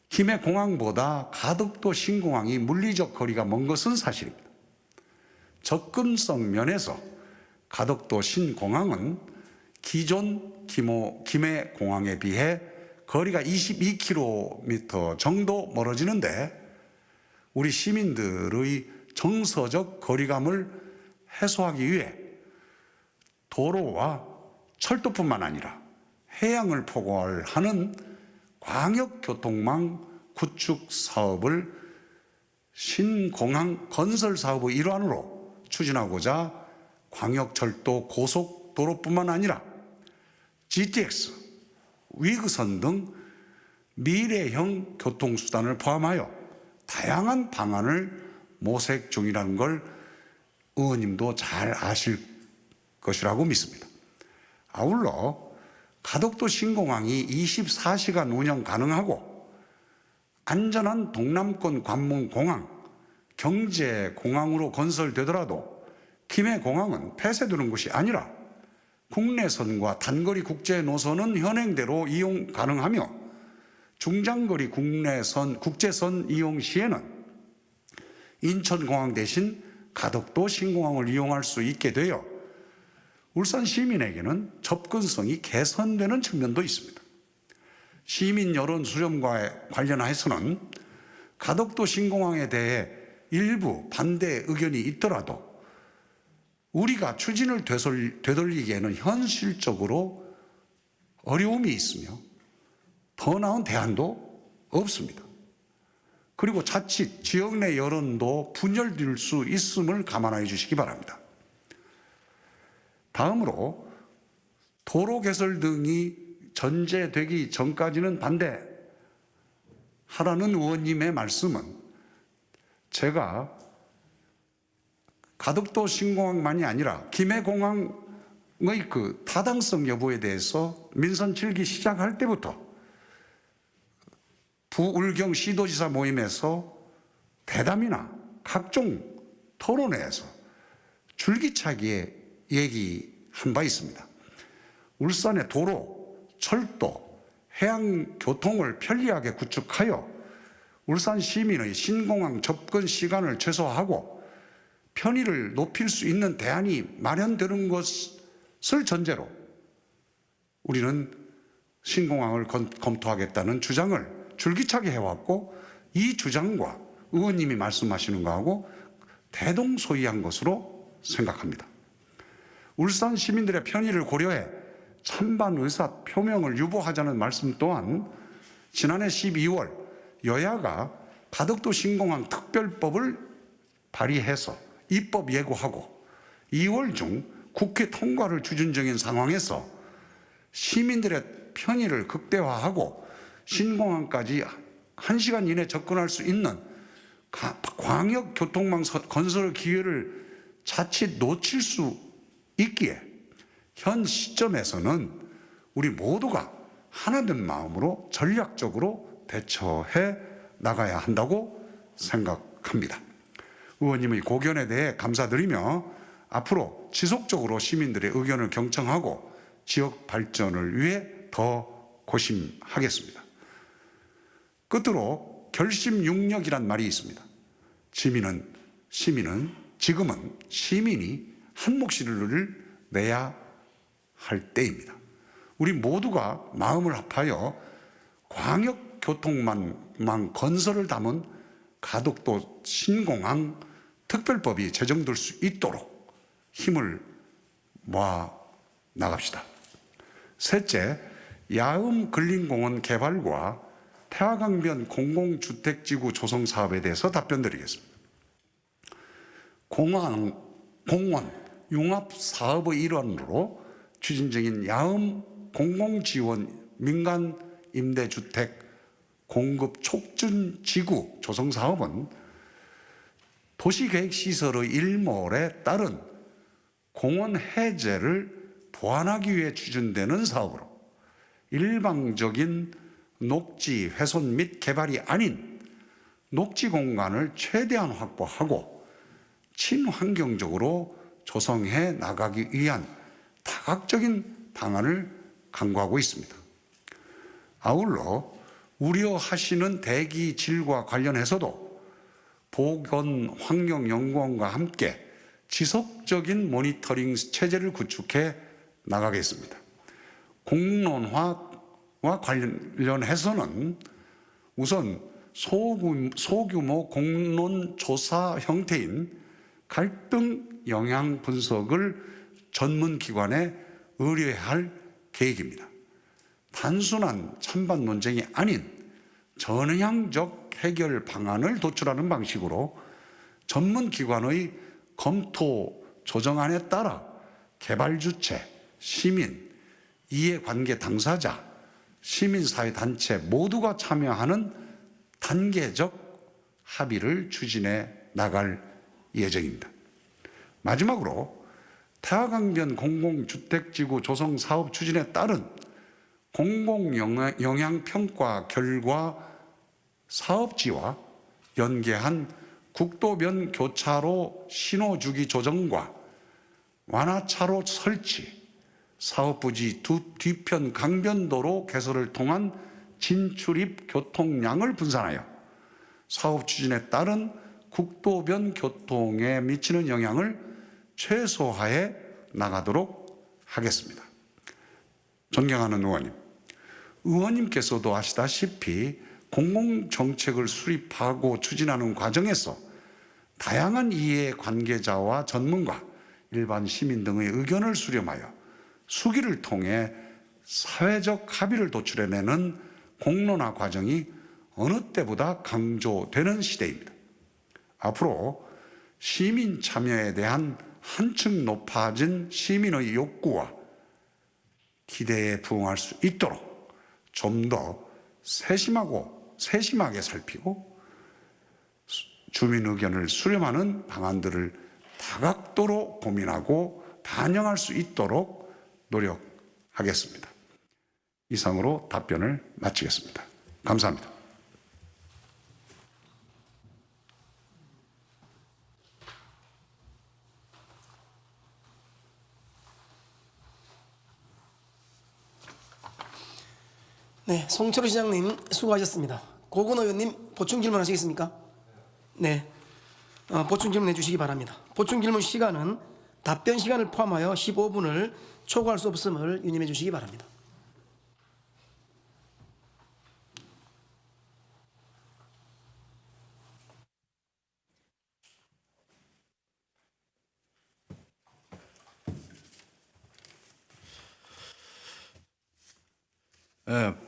김해 공항보다 가덕도 신공항이 물리적 거리가 먼 것은 사실입니다. 접근성 면에서 가덕도 신공항은 기존 김해 공항에 비해 거리가 22km 정도 멀어지는데 우리 시민들의 정서적 거리감을 해소하기 위해 도로와 철도뿐만 아니라 해양을 포괄하는 광역교통망 구축 사업을 신공항 건설 사업의 일환으로 추진하고자 광역철도 고속도로뿐만 아니라 GTX, 위그선 등 미래형 교통수단을 포함하여 다양한 방안을 모색 중이라는 걸 의원님도 잘 아실 것이라고 믿습니다. 아울러 가덕도 신공항이 24시간 운영 가능하고 안전한 동남권 관문공항, 경제공항으로 건설되더라도 김해공항은 폐쇄되는 것이 아니라 국내선과 단거리 국제 노선은 현행대로 이용 가능하며 중장거리 국제선 이용 시에는 인천공항 대신 가덕도 신공항을 이용할 수 있게 되어 울산 시민에게는 접근성이 개선되는 측면도 있습니다. 시민 여론 수렴과 관련해서는 가덕도 신공항에 대해 일부 반대 의견이 있더라도 우리가 추진을 되돌리기에는 현실적으로 어려움이 있으며 더 나은 대안도 없습니다. 그리고 자칫 지역 내 여론도 분열될 수 있음을 감안해 주시기 바랍니다. 다음으로 도로 개설 등이 전제되기 전까지는 반대하라는 의원님의 말씀은 제가 가덕도 신공항만이 아니라 김해공항의 그 타당성 여부에 대해서 민선 7기 시작할 때부터 부울경 시도지사 모임에서 대담이나 각종 토론회에서 줄기차게 얘기한 바 있습니다. 울산의 도로, 철도, 해양교통을 편리하게 구축하여 울산 시민의 신공항 접근 시간을 최소화하고 편의를 높일 수 있는 대안이 마련되는 것을 전제로 우리는 신공항을 검토하겠다는 주장을 줄기차게 해왔고 이 주장과 의원님이 말씀하시는 거하고 대동소이한 것으로 생각합니다. 울산 시민들의 편의를 고려해 찬반 의사 표명을 유보하자는 말씀 또한 지난해 12월 여야가 가덕도 신공항 특별법을 발의해서 입법 예고하고 2월 중 국회 통과를 추진 중인 상황에서 시민들의 편의를 극대화하고 신공항까지 1시간 이내 접근할 수 있는 광역교통망 건설 기회를 자칫 놓칠 수 있기에 현 시점에서는 우리 모두가 하나된 마음으로 전략적으로 대처해 나가야 한다고 생각합니다. 의원님의 고견에 대해 감사드리며 앞으로 지속적으로 시민들의 의견을 경청하고 지역 발전을 위해 더 고심하겠습니다. 끝으로 결심육력이란 말이 있습니다. 시민은 지금은 시민이 한 몫을 내야 할 때입니다. 우리 모두가 마음을 합하여 광역교통망 건설을 담은 가덕도 신공항 특별법이 제정될 수 있도록 힘을 모아 나갑시다. 셋째, 야음 근린공원 개발과 태화강변 공공주택지구 조성 사업에 대해서 답변드리겠습니다. 공원 융합 사업의 일환으로 추진 중인 야음 공공지원 민간 임대주택 공급 촉진 지구 조성 사업은 도시계획시설의 일몰에 따른 공원 해제를 보완하기 위해 추진되는 사업으로 일방적인 녹지 훼손 및 개발이 아닌 녹지 공간을 최대한 확보하고 친환경적으로 조성해 나가기 위한 다각적인 방안을 강구하고 있습니다. 아울러 우려하시는 대기 질과 관련해서도 보건환경연구원과 함께 지속적인 모니터링 체제를 구축해 나가겠습니다. 공론화와 관련해서는 우선 소규모 공론조사 형태인 갈등 영향 분석을 전문기관에 의뢰할 계획입니다. 단순한 찬반 논쟁이 아닌 전향적 해결 방안을 도출하는 방식으로 전문기관의 검토 조정안에 따라 개발 주체, 시민, 이해관계 당사자, 시민사회단체 모두가 참여하는 단계적 합의를 추진해 나갈 예정입니다. 마지막으로 태화강변 공공주택지구 조성 사업 추진에 따른 공공영향평가 결과 사업지와 연계한 국도변 교차로 신호주기 조정과 완화차로 설치, 사업부지 뒤편 강변도로 개설을 통한 진출입 교통량을 분산하여 사업 추진에 따른 국도변 교통에 미치는 영향을 최소화해 나가도록 하겠습니다. 존경하는 의원님, 의원님께서도 아시다시피 공공정책을 수립하고 추진하는 과정에서 다양한 이해 관계자와 전문가, 일반 시민 등의 의견을 수렴하여 수기를 통해 사회적 합의를 도출해내는 공론화 과정이 어느 때보다 강조되는 시대입니다. 앞으로 시민 참여에 대한 한층 높아진 시민의 욕구와 기대에 부응할 수 있도록 좀 더 세심하게 살피고 주민 의견을 수렴하는 방안들을 다각도로 고민하고 반영할 수 있도록 노력하겠습니다. 이상으로 답변을 마치겠습니다. 감사합니다. 네, 송철호 시장님 수고하셨습니다. 고근 의원님 보충 질문 하시겠습니까? 네, 보충 질문 해주시기 바랍니다. 보충 질문 시간은 답변 시간을 포함하여 15분을 초과할 수 없음을 유념해 주시기 바랍니다.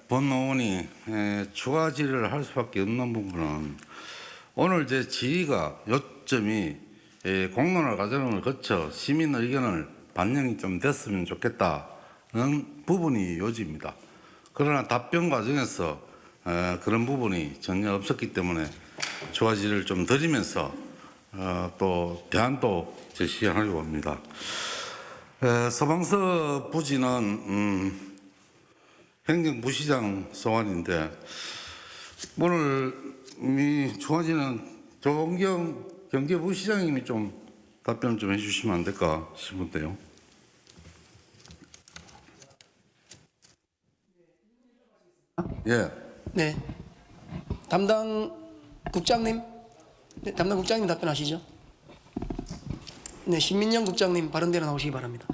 본 의원이 추가 질의를 할 수밖에 없는 부분은 오늘 제 질의가 요점이 공론화 과정을 거쳐 시민 의견을 반영이 좀 됐으면 좋겠다는 부분이 요지입니다. 그러나 답변 과정에서 그런 부분이 전혀 없었기 때문에 추가 질의를 좀 드리면서 또 대안도 제시하려고 합니다. 서방서 부지는 행정부시장 소환인데 오늘 이 추가지는 조은경 경제부시장님이 좀 답변 좀 해주시면 안 될까 싶은데요. 예. 네, 담당 국장님, 네, 담당 국장님 답변하시죠. 네, 신민영 국장님 발언대로 나오시기 바랍니다.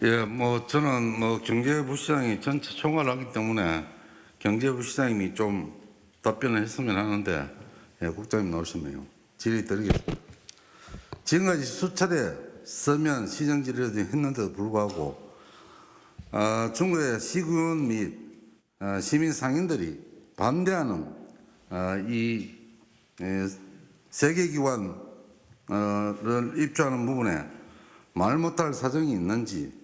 예, 저는 경제부시장이 전체 총괄을 하기 때문에 경제부시장님이 좀 답변을 했으면 하는데, 예, 국장님 나오셨네요. 질의 드리겠습니다. 지금까지 수차례 서면 시정 질의를 했는데도 불구하고 중국의 시군 및 시민 상인들이 반대하는 이 세계기관을 입주하는 부분에 말 못할 사정이 있는지,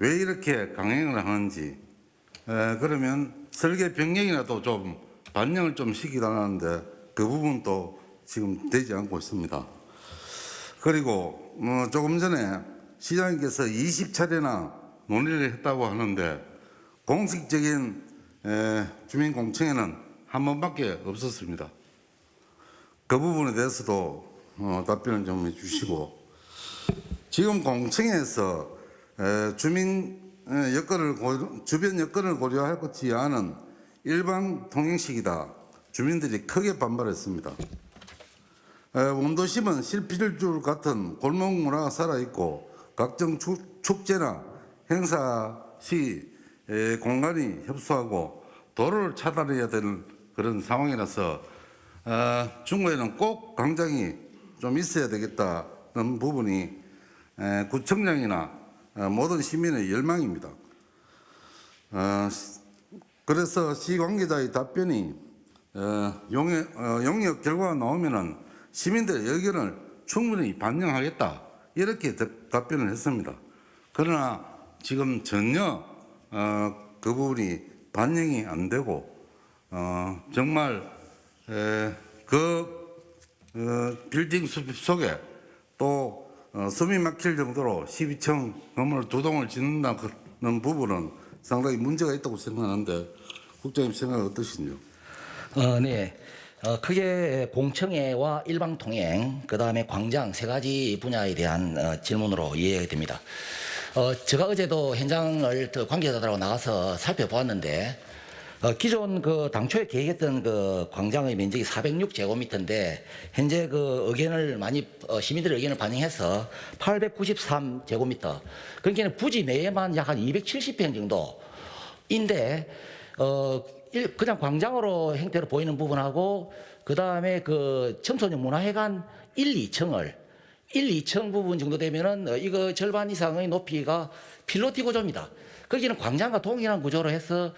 왜 이렇게 강행을 하는지, 그러면 설계 변경이라도 좀 반영을 좀 시키라는데 그 부분도 지금 되지 않고 있습니다. 그리고 조금 전에 시장님께서 20차례나 논의를 했다고 하는데 공식적인 주민공청회는 한 번밖에 없었습니다. 그 부분에 대해서도 답변을 좀 해주시고, 지금 공청회에서 주변 여건을 고려하지 않은 일반 통행식이다. 주민들이 크게 반발했습니다. 원도심은 실필줄 같은 골목 문화가 살아있고 각종 축제나 행사 시 공간이 협소하고 도로를 차단해야 되는 그런 상황이라서 중국에는 꼭 광장이 좀 있어야 되겠다는 부분이 구청장이나 모든 시민의 열망입니다. 그래서 시 관계자의 답변이 용역 결과가 나오면은 시민들의 의견을 충분히 반영하겠다, 이렇게 답변을 했습니다. 그러나 지금 전혀 그 부분이 반영이 안 되고 정말 빌딩 숲 속에 또 숨이 막힐 정도로 12층 건물 2동을 짓는다는 부분은 상당히 문제가 있다고 생각하는데 국장님 생각은 어떠신지요? 네. 크게 공청회와 일방통행, 그다음에 광장 세 가지 분야에 대한 질문으로 이해됩니다. 제가 어제도 현장을 관계자들하고 나가서 살펴보았는데 기존 그 당초에 계획했던 그 광장의 면적이 406제곱미터인데 현재 그 의견을 많이 시민들의 의견을 반영해서 893제곱미터. 그러니까 부지 내에만 약 한 270평 정도인데 그냥 광장으로 형태로 보이는 부분하고 그 다음에 그 청소년 문화회관 1, 2층 부분 정도 되면은 이거 절반 이상의 높이가 필로티 구조입니다. 거기는 광장과 동일한 구조로 해서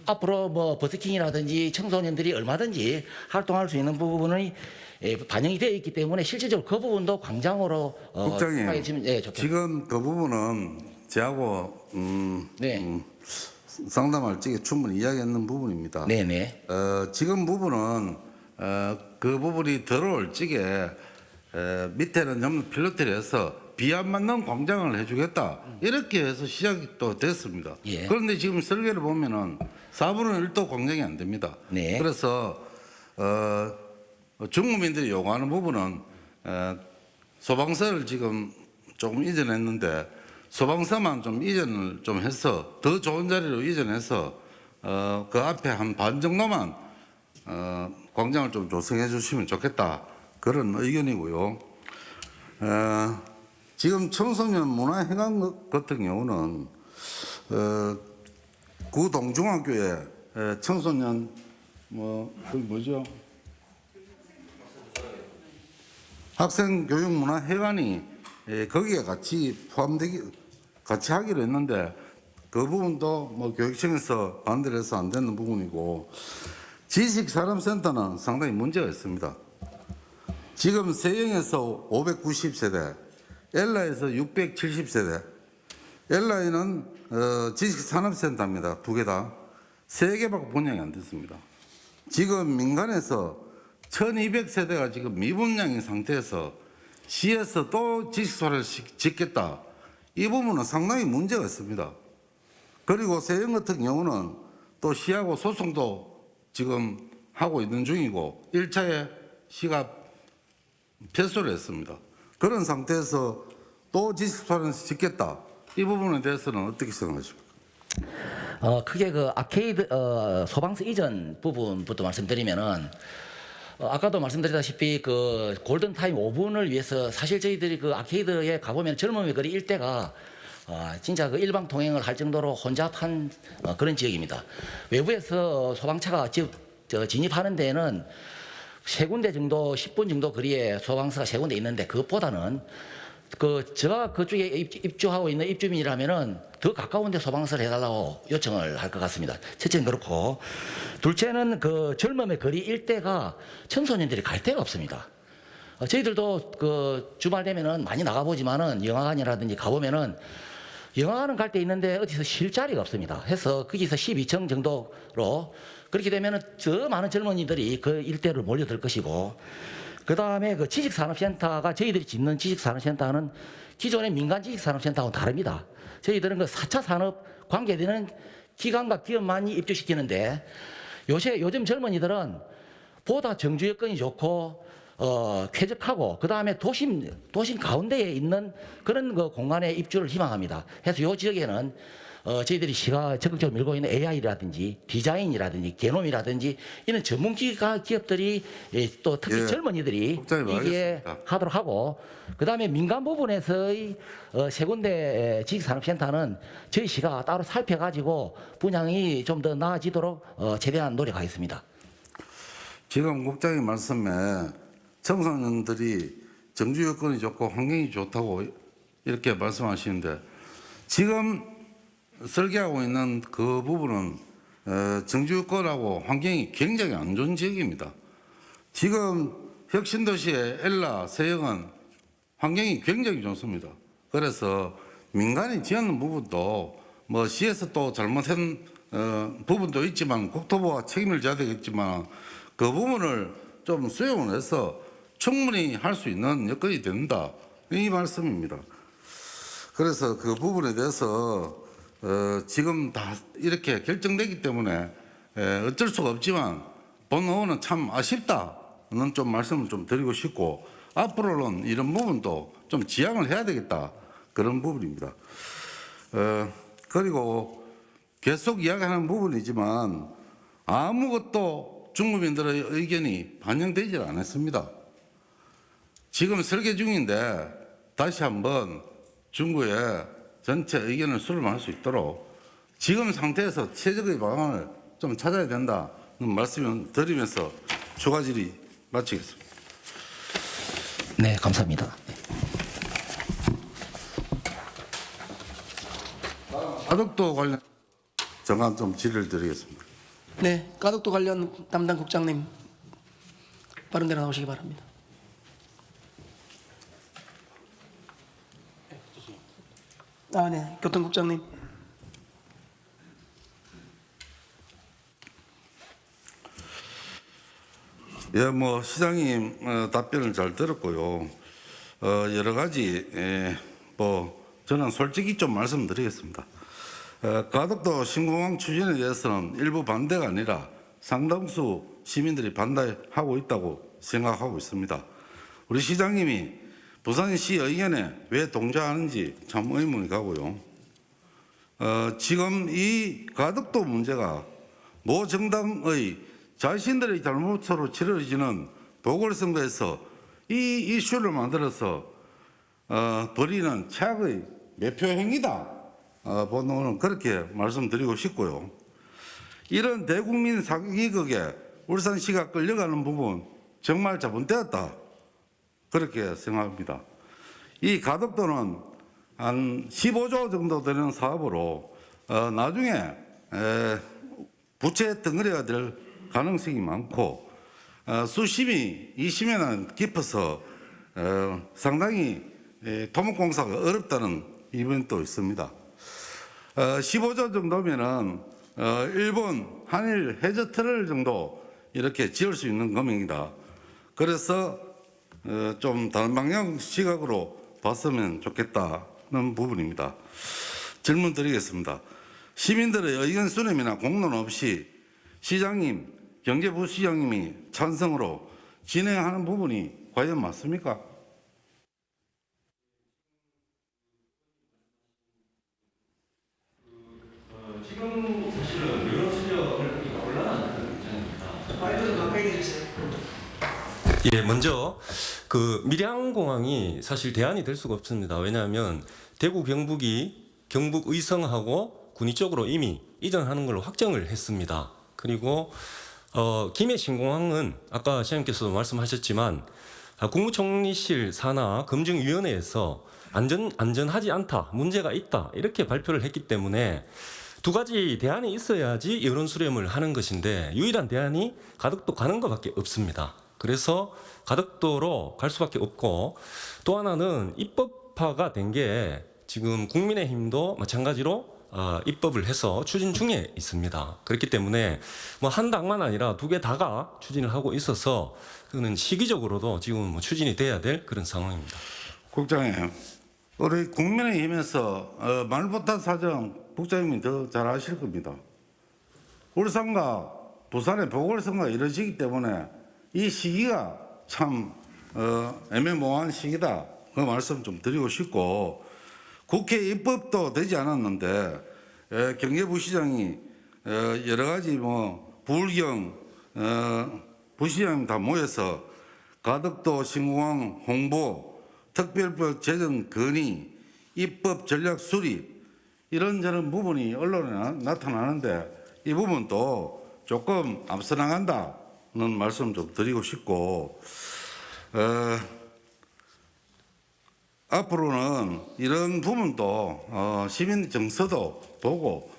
앞으로 뭐 버스킹이라든지 청소년들이 얼마든지 활동할 수 있는 부분이 반영이 되어 있기 때문에 실질적으로 그 부분도 광장으로 국장님, 좋겠습니다. 지금 그 부분은 저하고 상담할 적에 충분히 이야기했는 부분입니다. 네네. 지금 부분은 그 부분이 들어올 적에 밑에는 전부 필로티를 해서 비 안 맞는 광장을 해주겠다 이렇게 해서 시작이 또 됐습니다. 예. 그런데 지금 설계를 보면은 4분의 1도 광장이 안 됩니다. 네. 그래서 중국민들이 요구하는 부분은 소방서를 지금 조금 이전했는데 소방서만 좀 이전을 좀 해서 더 좋은 자리로 이전해서 그 앞에 한 반 정도만 광장을 좀 조성해 주시면 좋겠다 그런 의견이고요. 지금 청소년 문화회관 같은 경우는 구동중학교에 청소년 그게 뭐죠? 학생교육문화회관이 거기에 같이 같이 하기로 했는데 그 부분도 뭐 교육청에서 반대를 해서 안 되는 부분이고 지식산업센터는 상당히 문제가 있습니다. 지금 세영에서 590세대, 엘라에서 670세대. 엘라에는 지식산업센터입니다. 두 개 다. 3개밖에 분양이 안 됐습니다. 지금 민간에서 1200세대가 지금 미분양인 상태에서 시에서 또 지식소를 짓겠다. 이 부분은 상당히 문제가 있습니다. 그리고 세영 같은 경우는 또 시하고 소송도 지금 하고 있는 중이고 1차에 시가 패소를 했습니다. 그런 상태에서 또 지식소를 짓겠다. 이 부분에 대해서는 어떻게 생각하십니까? 크게 그 아케이드 소방서 이전 부분부터 말씀드리면은 아까도 말씀드렸다시피 그 골든타임 5분을 위해서 사실 저희들이 그 아케이드에 가보면 젊음의 거리 일대가 진짜 그 일방 통행을 할 정도로 혼잡한 그런 지역입니다. 외부에서 소방차가 진입하는 데에는 3군데 정도 10분 정도 거리에 소방서가 3군데 있는데 그것보다는 제가 그쪽에 입주하고 있는 입주민이라면은 더 가까운 데 소방서를 해달라고 요청을 할 것 같습니다. 첫째는 그렇고, 둘째는 그 젊음의 거리 일대가 청소년들이 갈 데가 없습니다. 저희들도 그 주말 되면은 많이 나가보지만은 영화관이라든지 가보면은 영화관은 갈 데 있는데 어디서 쉴 자리가 없습니다. 해서 거기서 12층 정도로 그렇게 되면은 저 많은 젊은이들이 그 일대로 몰려들 것이고, 그 다음에 그 지식산업센터가 저희들이 짓는 지식산업센터는 기존의 민간 지식산업센터하고는 다릅니다. 저희들은 그 4차 산업 관계되는 기관과 기업만 입주시키는데 요즘 젊은이들은 보다 정주 여건이 좋고 쾌적하고 그 다음에 도심 가운데에 있는 그런 그 공간에 입주를 희망합니다. 해서 요 지역에는 저희들이 시가 적극적으로 밀고 있는 AI라든지 디자인이라든지 게놈이라든지 이런 전문 기업들이 또 특히 젊은이들이 이게 하도록 하고, 그 다음에 민간 부분에서의 세 군데 지식산업센터는 저희 시가 따로 살펴가지고 분양이 좀 더 나아지도록 최대한 노력하겠습니다. 지금 국장님 말씀에 청소년들이 정주 여건이 좋고 환경이 좋다고 이렇게 말씀하시는데 지금 설계하고 있는 그 부분은 정주 여건하고 환경이 굉장히 안 좋은 지역입니다. 지금 혁신도시의 엘라, 세영은 환경이 굉장히 좋습니다. 그래서 민간이 지었는 부분도 뭐 시에서 또 잘못한 부분도 있지만 국토부가 책임을 져야 되겠지만 그 부분을 좀 수용을 해서 충분히 할 수 있는 여건이 된다. 이 말씀입니다. 그래서 그 부분에 대해서 지금 다 이렇게 결정되기 때문에 어쩔 수가 없지만 본 의원은 참 아쉽다는 좀 말씀을 좀 드리고 싶고 앞으로는 이런 부분도 좀 지양을 해야 되겠다 그런 부분입니다. 그리고 계속 이야기하는 부분이지만 아무것도 중국인들의 의견이 반영되지 않았습니다. 지금 설계 중인데 다시 한번 중국의 전체 의견을 수렴할 수 있도록 지금 상태에서 최적의 방안을 좀 찾아야 된다는 말씀을 드리면서 추가 질의 마치겠습니다. 네, 감사합니다. 가덕도 관련 정한 좀 질의를 드리겠습니다. 네, 가덕도 관련 담당 국장님 빠른 대로 나오시기 바랍니다. 네, 교통국장님. 예, 뭐 시장님 답변을 잘 들었고요. 여러 가지 뭐 저는 솔직히 좀 말씀드리겠습니다. 가덕도 신공항 추진에 대해서는 일부 반대가 아니라 상당수 시민들이 반대하고 있다고 생각하고 있습니다. 우리 시장님이 부산시 의견에 왜 동조하는지 참 의문이 가고요. 지금 이 가덕도 문제가 모 정당의 자신들의 잘못으로 치러지는 보궐선거에서 이 이슈를 만들어서 벌이는 최악의 매표 행위다. 본론은 그렇게 말씀드리고 싶고요. 이런 대국민 사기극에 울산시가 끌려가는 부분 정말 잘못되었다. 그렇게 생각합니다. 이 가덕도는 한 15조 정도 되는 사업으로 나중에 부채 덩어리가 될 가능성이 많고 수심이 20m는 깊어서 상당히 토목공사가 어렵다는 이변도 있습니다. 15조 정도면은 일본 한일 해저 터널 정도 이렇게 지을 수 있는 금액이다. 그래서 좀 다른 방향 시각으로 봤으면 좋겠다는 부분입니다. 질문 드리겠습니다. 시민들의 의견 수렴이나 공론 없이 시장님, 경제부시장님이 찬성으로 진행하는 부분이 과연 맞습니까? 지금 사실은 여러 수력을 그렇게 올라가는 입장입니다. 말좀 가까이 해주세요. 예, 먼저 그 밀양공항이 사실 대안이 될 수가 없습니다. 왜냐하면 대구 경북이 경북 의성하고 군위 쪽으로 이미 이전하는 걸로 확정을 했습니다. 그리고 김해 신공항은 아까 시장님께서도 말씀하셨지만 국무총리실 산하 검증위원회에서 안전하지 않다, 문제가 있다 이렇게 발표를 했기 때문에 두 가지 대안이 있어야지 여론 수렴을 하는 것인데 유일한 대안이 가덕도 가는 것밖에 없습니다. 그래서 가덕도로 갈 수밖에 없고 또 하나는 입법화가 된 게 지금 국민의힘도 마찬가지로 입법을 해서 추진 중에 있습니다. 그렇기 때문에 뭐 한 당만 아니라 두 개 다가 추진을 하고 있어서 그거는 시기적으로도 지금 뭐 추진이 돼야 될 그런 상황입니다. 국장님, 우리 국민의힘에서 말못한 사정 국장님이 더 잘 아실 겁니다. 울산과 부산의 보궐선거가 이루어지기 때문에 이 시기가 참 애매모호한 시기다. 그 말씀 좀 드리고 싶고 국회 입법도 되지 않았는데 경제부시장이 여러 가지 뭐 부울경 부시장 다 모여서 가덕도 신공항 홍보 특별법 제정 건의 입법 전략 수립 이런저런 부분이 언론에 나타나는데 이 부분도 조금 앞서 나간다는 말씀 좀 드리고 싶고 앞으로는 이런 부분도 시민 정서도 보고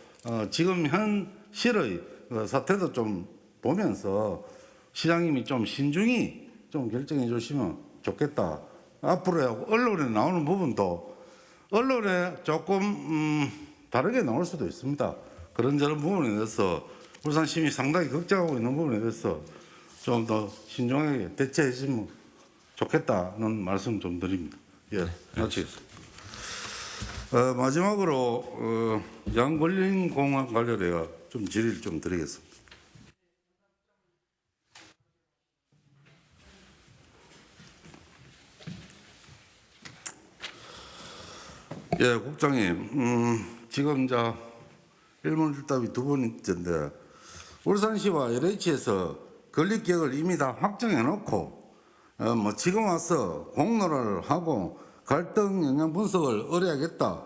지금 현실의 사태도 좀 보면서 시장님이 좀 신중히 좀 결정해 주시면 좋겠다. 앞으로 언론에 나오는 부분도 언론에 조금 다르게 나올 수도 있습니다. 그런저런 부분에 대해서 울산 시민이 상당히 걱정하고 있는 부분에 대해서 좀 더 신중하게 대처해 주시면 좋겠다는 말씀 좀 드립니다. 예, 마치겠습니다. 마지막으로 양권린공원 관련해서 좀 질의를 좀 드리겠습니다. 예, 국장님, 지금 이제 일문일답이 두 번째인데 울산시와 LH에서 건립 계획을 이미 다 확정해 놓고 뭐 지금 와서 공론화를 하고 갈등 영향 분석을 의뢰하겠다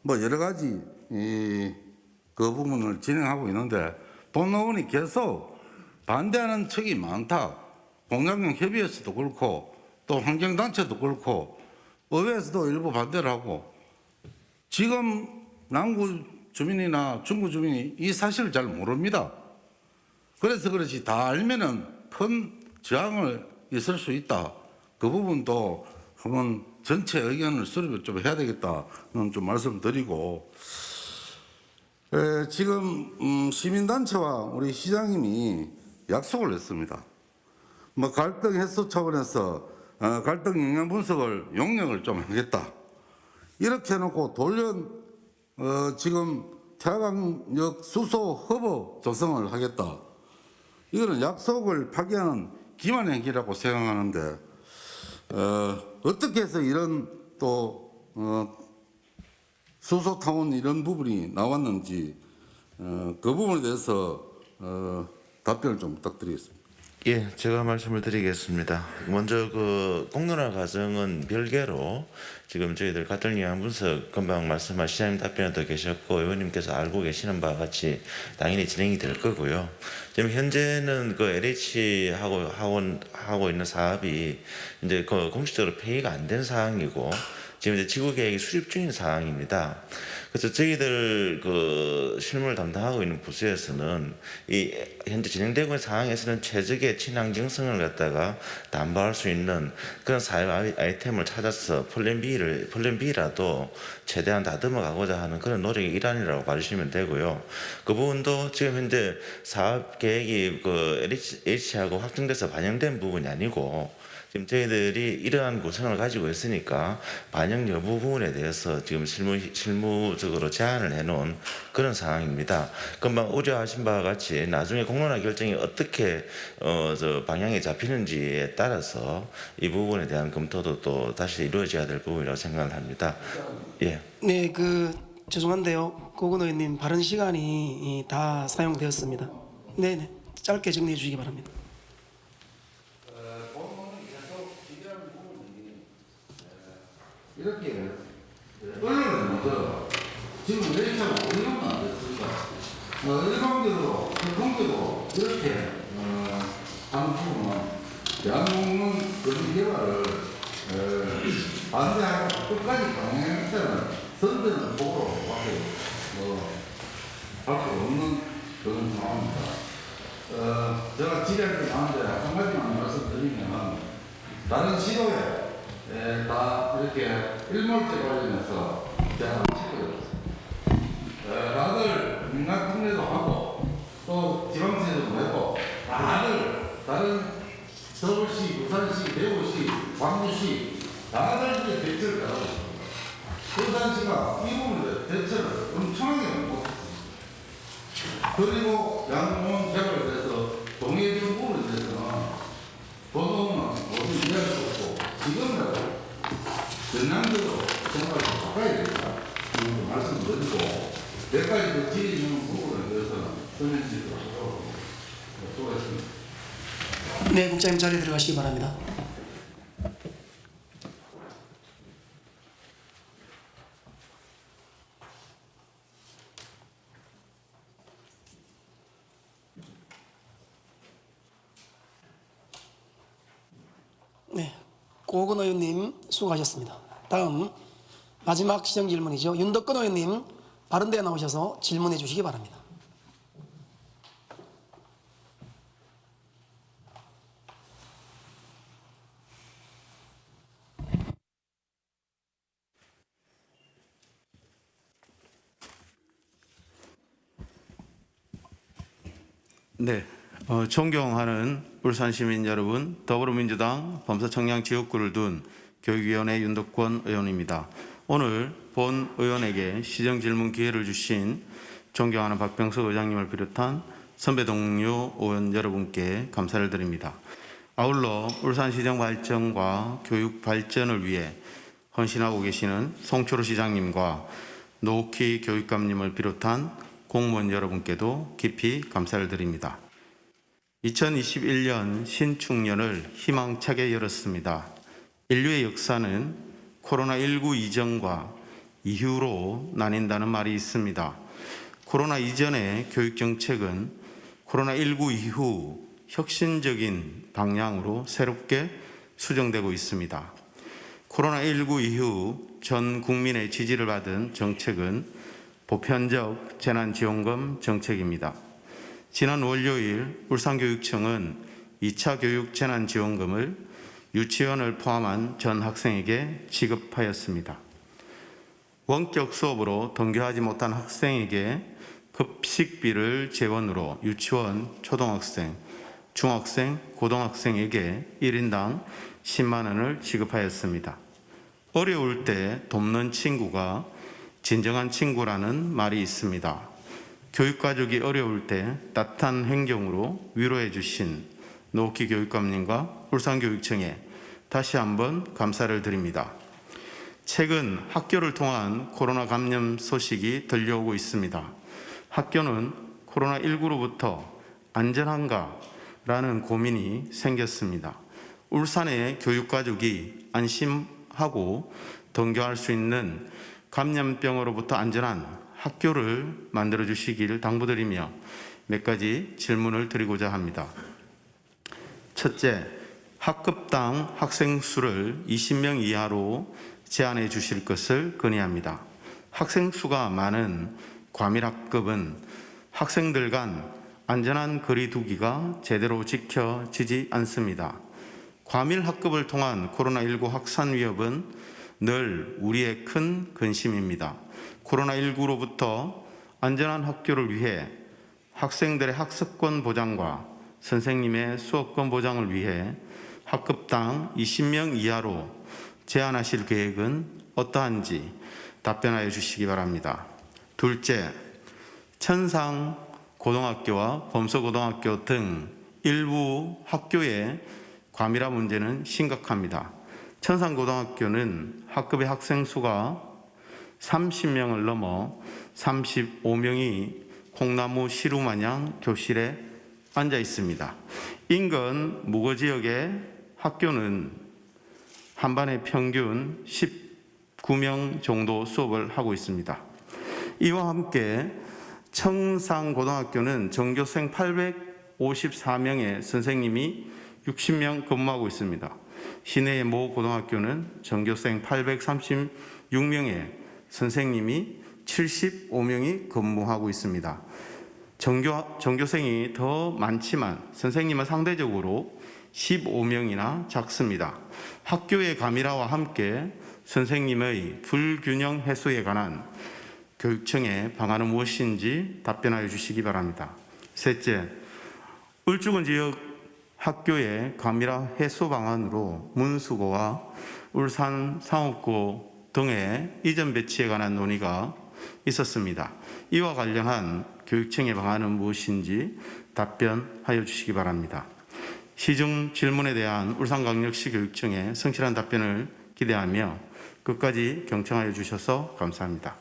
뭐 여러 가지 그 부분을 진행하고 있는데 도노원이 계속 반대하는 측이 많다. 공장경 협의회에서도 그렇고 또 환경단체도 그렇고 의회에서도 일부 반대를 하고 지금 남구 주민이나 중구 주민이 이 사실을 잘 모릅니다. 그래서 그렇지 다 알면은 큰 저항을 있을 수 있다. 그 부분도 한번 전체 의견을 수립을 좀 해야 되겠다는 좀 말씀드리고 지금 시민단체와 우리 시장님이 약속을 했습니다. 뭐 갈등 해소 차원에서 갈등 영향 분석을 용역을 좀 하겠다. 이렇게 해놓고 돌연 지금 태화강역 수소 허브 조성을 하겠다. 이거는 약속을 파기하는 기만 행위라고 생각하는데 어떻게 해서 이런 또 수소타운 이런 부분이 나왔는지 그 부분에 대해서 답변을 좀 부탁드리겠습니다. 예, 제가 말씀을 드리겠습니다. 먼저 그 공론화 과정은 별개로 지금 저희들 갈등 영향 분석 금방 말씀하신 시장님 답변도 계셨고 의원님께서 알고 계시는 바와 같이 당연히 진행이 될 거고요. 지금 현재는 그 LH 하고 있는 사업이 이제 그 공식적으로 폐의가 안 된 상황이고 지금 이제 지구 계획이 수립 중인 상황입니다. 그래서 저희들 그 실무를 담당하고 있는 부서에서는 이 현재 진행되고 있는 상황에서는 최적의 친환경성을 갖다가 담보할 수 있는 그런 사업 아이템을 찾아서 플랜 B라도 최대한 다듬어 가고자 하는 그런 노력의 일환이라고 봐주시면 되고요. 그 부분도 지금 현재 사업 계획이 그 LH하고 확정돼서 반영된 부분이 아니고 지금 저희들이 이러한 구성을 가지고 있으니까 반영 여부 부분에 대해서 지금 실무적으로 제안을 해놓은 그런 상황입니다. 금방 우려하신 바와 같이 나중에 공론화 결정이 어떻게 방향이 잡히는지에 따라서 이 부분에 대한 검토도 또 다시 이루어져야 될 부분이라고 생각을 합니다. 예. 네, 죄송한데요. 고건 의원님 발언 시간이 다 사용되었습니다. 네, 짧게 정리해 주시기 바랍니다. 이렇게 언론을 먼저 지금 레이처가 어디로는 안 됐습니까? 일방적으로 공적으로 이렇게 하는 부분은 대한민국 건설 개발을 반대하고 끝까지 강행할 때는 선대는 보고로 밖에 할 수 없는 그런 상황입니다. 제가 질의를 하는데 한 가지만 말씀드리면 다른 시도에 다 이렇게 일몰제 관련해서 제가 찍어요. 다들 민간 특례도 하고 또 지방세도 내고 다른 서울시, 부산시, 대구시, 광주시 다들 이제 대처를 하고 있습니다. 부산시가 이 부분에 대처를 엄청나게 못했습니다. 그리고 양공원 개발에 대해서 동해준 부분에 대해서는 도동은 모두 이해할 수 없고 지금이라도 전향적으로 생각을 바꿔야 된다. 이런 말씀드리고 몇 가지 더 질의 있는 부분에 대해서는 설명드리도록 하도록 수고하셨습니다. 네, 국장님 자리에 들어가시기 바랍니다. 네, 고건 의원님 수고하셨습니다. 다음 마지막 시정 질문이죠. 윤덕근 의원님 바른대에 나오셔서 질문해 주시기 바랍니다. 네, 존경하는 울산 시민 여러분, 더불어민주당 범사청량 지역구를 둔 교육위원회 윤덕권 의원입니다. 오늘 본 의원에게 시정 질문 기회를 주신 존경하는 박병석 의장님을 비롯한 선배 동료 의원 여러분께 감사를 드립니다. 아울러 울산시정 발전과 교육 발전을 위해 헌신하고 계시는 송초로 시장님과 노욱희 교육감님을 비롯한 공무원 여러분께도 깊이 감사를 드립니다. 2021년 신축년을 희망차게 열었습니다. 인류의 역사는 코로나19 이전과 이후로 나뉜다는 말이 있습니다. 코로나 이전의 교육정책은 코로나19 이후 혁신적인 방향으로 새롭게 수정되고 있습니다. 코로나19 이후 전 국민의 지지를 받은 정책은 보편적 재난지원금 정책입니다. 지난 월요일 울산교육청은 2차 교육 재난지원금을 유치원을 포함한 전 학생에게 지급하였습니다. 원격 수업으로 등교하지 못한 학생에게 급식비를 재원으로 유치원, 초등학생, 중학생, 고등학생에게 1인당 10만 원을 지급하였습니다. 어려울 때 돕는 친구가 진정한 친구라는 말이 있습니다. 교육가족이 어려울 때 따뜻한 행동으로 위로해 주신 노욱희 교육감님과 울산교육청에 다시 한번 감사를 드립니다. 최근 학교를 통한 코로나 감염 소식이 들려오고 있습니다. 학교는 코로나19로부터 안전한가? 라는 고민이 생겼습니다. 울산의 교육가족이 안심하고 등교할 수 있는 감염병으로부터 안전한 학교를 만들어 주시길 당부드리며 몇 가지 질문을 드리고자 합니다. 첫째, 학급당 학생 수를 20명 이하로 제한해 주실 것을 건의합니다. 학생 수가 많은 과밀학급은 학생들 간 안전한 거리 두기가 제대로 지켜지지 않습니다. 과밀학급을 통한 코로나19 확산 위협은 늘 우리의 큰 근심입니다. 코로나19로부터 안전한 학교를 위해 학생들의 학습권 보장과 선생님의 수업권 보장을 위해 학급당 20명 이하로 제한하실 계획은 어떠한지 답변하여 주시기 바랍니다. 둘째, 천상 고등학교와 범서고등학교 등 일부 학교의 과밀화 문제는 심각합니다. 천상고등학교는 학급의 학생 수가 30명을 넘어 35명이 콩나무 시루 마냥 교실에 앉아 있습니다. 인근 무거 지역의 학교는 한 반에 평균 19명 정도 수업을 하고 있습니다. 이와 함께 청상고등학교는 전교생 854명의 선생님이 60명 근무하고 있습니다. 시내의 모 고등학교는 전교생 836명의 선생님이 75명이 근무하고 있습니다. 전교생이 더 많지만 선생님은 상대적으로 15명이나 작습니다. 학교의 과밀화와 함께 선생님의 불균형 해소에 관한 교육청의 방안은 무엇인지 답변하여 주시기 바랍니다. 셋째, 울주군 지역 학교의 과밀화 해소 방안으로 문수고와 울산 상업고 등의 이전 배치에 관한 논의가 있었습니다. 이와 관련한 교육청의 방안은 무엇인지 답변하여 주시기 바랍니다. 시중 질문에 대한 울산광역시 교육청의 성실한 답변을 기대하며 끝까지 경청하여 주셔서 감사합니다.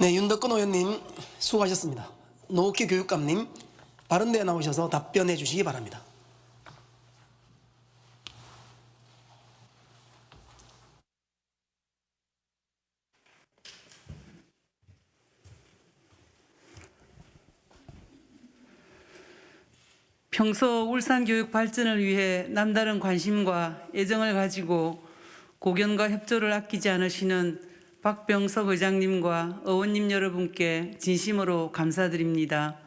네, 윤덕근 의원님 수고하셨습니다. 노욱희 교육감님 바른데 나오셔서 답변해 주시기 바랍니다. 평소 울산 교육 발전을 위해 남다른 관심과 애정을 가지고 고견과 협조를 아끼지 않으시는 박병석 의장님과 의원님 여러분께 진심으로 감사드립니다.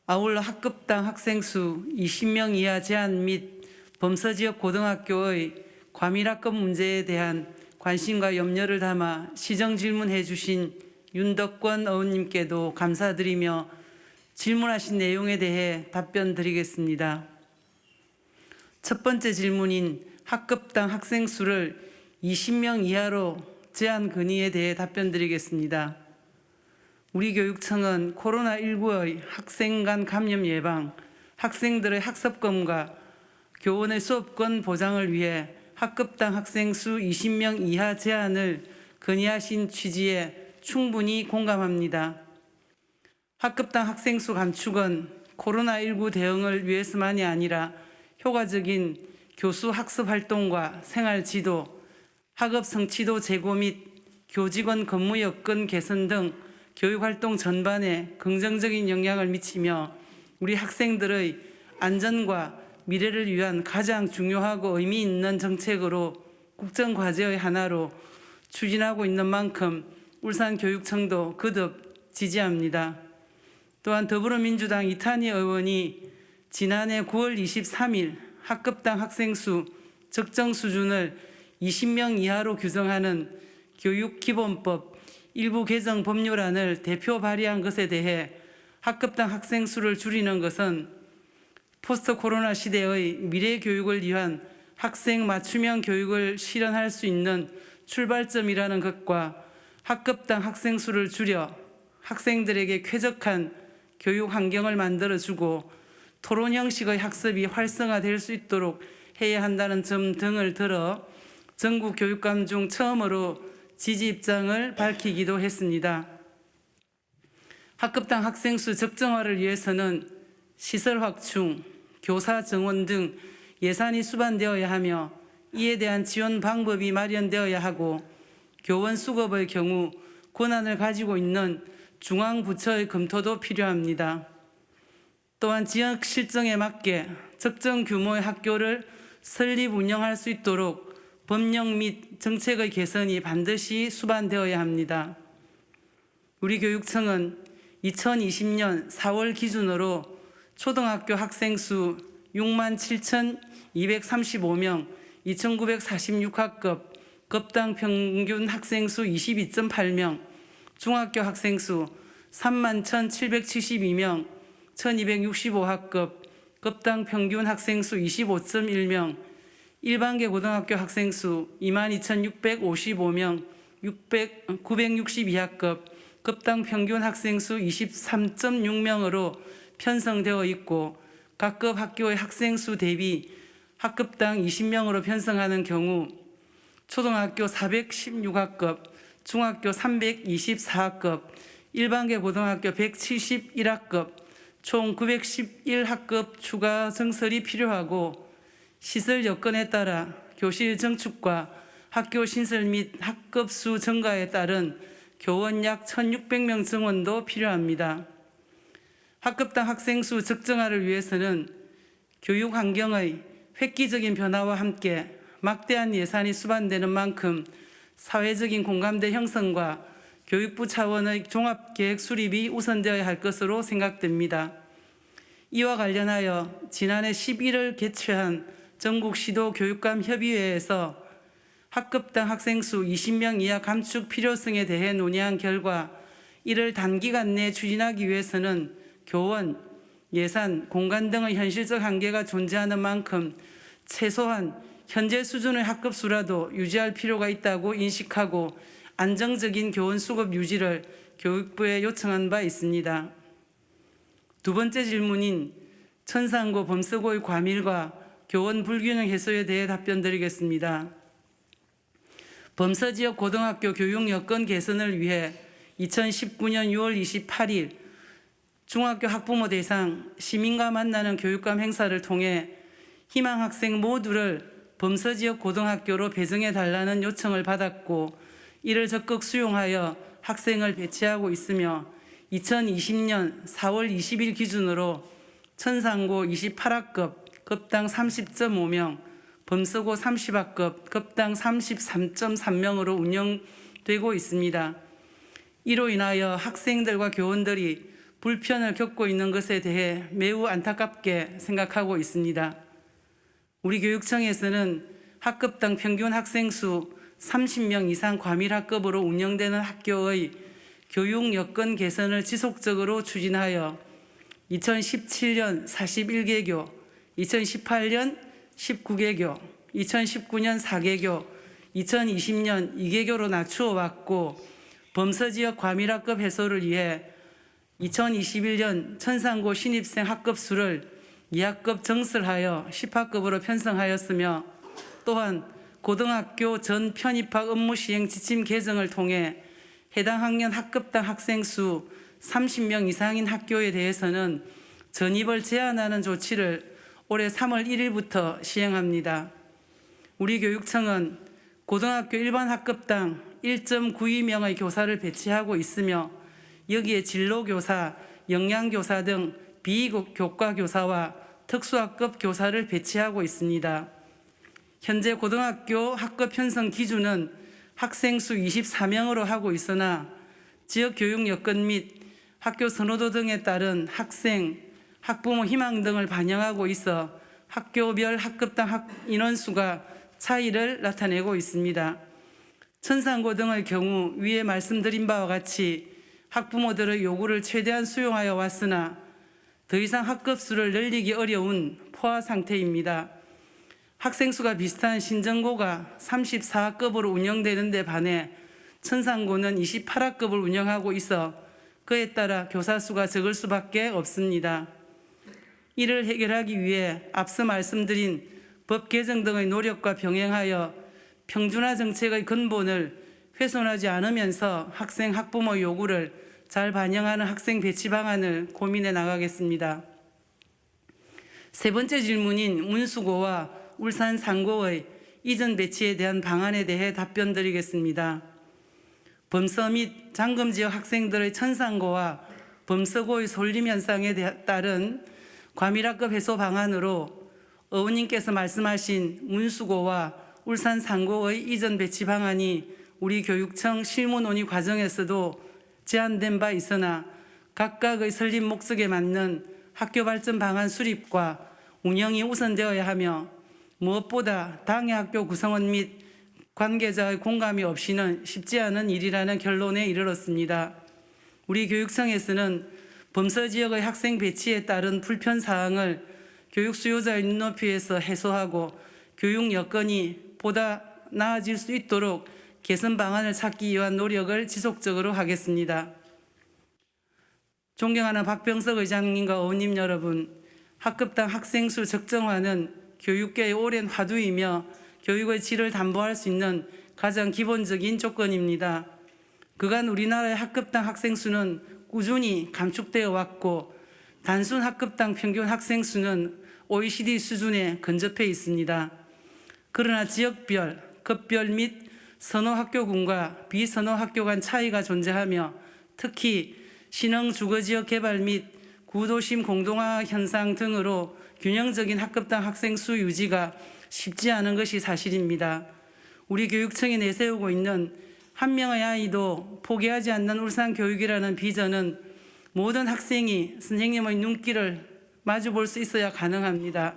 아울러 학급당 학생 수 20명 이하 제한 및 범서지역 고등학교의 과밀학급 문제에 대한 관심과 염려를 담아 시정 질문해 주신 윤덕권 의원님께도 감사드리며 질문하신 내용에 대해 답변 드리겠습니다. 첫 번째 질문인 학급당 학생 수를 20명 이하로 제한 건의에 대해 답변 드리겠습니다. 우리 교육청은 코로나19의 학생 간 감염 예방, 학생들의 학습권과 교원의 수업권 보장을 위해 학급당 학생 수 20명 이하 제한을 건의하신 취지에 충분히 공감합니다. 학급당 학생 수 감축은 코로나19 대응을 위해서만이 아니라 효과적인 교수 학습 활동과 생활 지도, 학업 성취도 제고 및 교직원 근무 여건 개선 등 교육 활동 전반에 긍정적인 영향을 미치며 우리 학생들의 안전과 미래를 위한 가장 중요하고 의미 있는 정책으로 국정과제의 하나로 추진하고 있는 만큼 울산교육청도 거듭 지지합니다. 또한 더불어민주당 이탄희 의원이 지난해 9월 23일 학급당 학생 수 적정 수준을 20명 이하로 규정하는 교육기본법 일부 개정 법률안을 대표 발의한 것에 대해 학급당 학생 수를 줄이는 것은 포스트 코로나 시대의 미래 교육을 위한 학생 맞춤형 교육을 실현할 수 있는 출발점이라는 것과 학급당 학생 수를 줄여 학생들에게 쾌적한 교육 환경을 만들어주고 토론 형식의 학습이 활성화될 수 있도록 해야 한다는 점 등을 들어 전국 교육감 중 처음으로 지지 입장을 밝히기도 했습니다. 학급당 학생 수 적정화를 위해서는 시설 확충, 교사 정원 등 예산이 수반되어야 하며 이에 대한 지원 방법이 마련되어야 하고 교원 수급의 경우 권한을 가지고 있는 중앙부처의 검토도 필요합니다. 또한 지역 실정에 맞게 적정 규모의 학교를 설립 운영할 수 있도록 법령 및 정책의 개선이 반드시 수반되어야 합니다. 우리 교육청은 2020년 4월 기준으로 초등학교 학생 수 67,235명, 2,946학급, 급당 평균 학생 수 22.8명, 중학교 학생 수 31,772명, 1,265학급, 급당 평균 학생 수 25.1명, 일반계 고등학교 학생 수 22,655명, 962학급, 급당 평균 학생 수 23.6명으로 편성되어 있고 각 급 학교의 학생 수 대비 학급당 20명으로 편성하는 경우 초등학교 416학급, 중학교 324학급, 일반계 고등학교 171학급, 총 911학급 추가 증설이 필요하고 시설 여건에 따라 교실 증축과 학교 신설 및 학급 수 증가에 따른 교원 약 1,600명 증원도 필요합니다. 학급당 학생 수 적정화를 위해서는 교육 환경의 획기적인 변화와 함께 막대한 예산이 수반되는 만큼 사회적인 공감대 형성과 교육부 차원의 종합계획 수립이 우선되어야 할 것으로 생각됩니다. 이와 관련하여 지난해 11월 개최한 전국시도 교육감 협의회에서 학급당 학생 수 20명 이하 감축 필요성에 대해 논의한 결과 이를 단기간 내에 추진하기 위해서는 교원, 예산, 공간 등의 현실적 한계가 존재하는 만큼 최소한 현재 수준의 학급 수라도 유지할 필요가 있다고 인식하고 안정적인 교원 수급 유지를 교육부에 요청한 바 있습니다. 두 번째 질문인 천상고 범서고의 과밀과 교원 불균형 해소에 대해 답변드리겠습니다. 범서지역 고등학교 교육 여건 개선을 위해 2019년 6월 28일 중학교 학부모 대상 시민과 만나는 교육감 행사를 통해 희망 학생 모두를 범서지역 고등학교로 배정해 달라는 요청을 받았고 이를 적극 수용하여 학생을 배치하고 있으며 2020년 4월 20일 기준으로 천상고 28학급 급당 30.5명, 범서고 30학급 급당 33.3명으로 운영되고 있습니다. 이로 인하여 학생들과 교원들이 불편을 겪고 있는 것에 대해 매우 안타깝게 생각하고 있습니다. 우리 교육청에서는 학급당 평균 학생 수 30명 이상 과밀학급으로 운영되는 학교의 교육 여건 개선을 지속적으로 추진하여 2017년 41개교, 2018년 19개교, 2019년 4개교, 2020년 2개교로 낮추어 왔고 범서지역 과밀학급 해소를 위해 2021년 천상고 신입생 학급 수를 2학급 증설하여 10학급으로 편성하였으며 또한 고등학교 전 편입학 업무 시행 지침 개정을 통해 해당 학년 학급당 학생 수 30명 이상인 학교에 대해서는 전입을 제한하는 조치를 올해 3월 1일부터 시행합니다. 우리 교육청은 고등학교 일반 학급당 1.92명의 교사를 배치하고 있으며 여기에 진로교사, 영양교사 등 비교과교사와 특수학급 교사를 배치하고 있습니다. 현재 고등학교 학급 편성 기준은 학생 수 24명으로 하고 있으나 지역 교육 여건 및 학교 선호도 등에 따른 학생, 학부모 희망 등을 반영하고 있어 학교별 학급당 인원수가 차이를 나타내고 있습니다. 천상고 등의 경우 위에 말씀드린 바와 같이 학부모들의 요구를 최대한 수용하여 왔으나 더 이상 학급수를 늘리기 어려운 포화 상태입니다. 학생 수가 비슷한 신정고가 34학급으로 운영되는 데 반해 천상고는 28학급을 운영하고 있어 그에 따라 교사 수가 적을 수밖에 없습니다. 이를 해결하기 위해 앞서 말씀드린 법 개정 등의 노력과 병행하여 평준화 정책의 근본을 훼손하지 않으면서 학생, 학부모 요구를 잘 반영하는 학생 배치 방안을 고민해 나가겠습니다. 세 번째 질문인 문수고와 울산 상고의 이전 배치에 대한 방안에 대해 답변드리겠습니다. 범서 및 장금 지역 학생들의 천상고와 범서고의 솔림 현상에 따른 과밀학급 해소 방안으로 의원님께서 말씀하신 문수고와 울산 상고의 이전 배치 방안이 우리 교육청 실무 논의 과정에서도 제안된 바 있으나 각각의 설립 목적에 맞는 학교 발전 방안 수립과 운영이 우선되어야 하며 무엇보다 당의 학교 구성원 및 관계자의 공감이 없이는 쉽지 않은 일이라는 결론에 이르렀습니다. 우리 교육청에서는 범서 지역의 학생 배치에 따른 불편 사항을 교육 수요자의 눈높이에서 해소하고 교육 여건이 보다 나아질 수 있도록 개선 방안을 찾기 위한 노력을 지속적으로 하겠습니다. 존경하는 박병석 의장님과 의원님 여러분, 학급당 학생 수 적정화는 교육계의 오랜 화두이며 교육의 질을 담보할 수 있는 가장 기본적인 조건입니다. 그간 우리나라의 학급당 학생 수는 꾸준히 감축되어 왔고 단순 학급당 평균 학생 수는 OECD 수준에 근접해 있습니다. 그러나 지역별, 급별 및 선호학교군과 비선호학교 간 차이가 존재하며 특히 신흥 주거지역 개발 및 구도심 공동화 현상 등으로 균형적인 학급당 학생 수 유지가 쉽지 않은 것이 사실입니다. 우리 교육청이 내세우고 있는 한 명의 아이도 포기하지 않는 울산 교육이라는 비전은 모든 학생이 선생님의 눈길을 마주볼 수 있어야 가능합니다.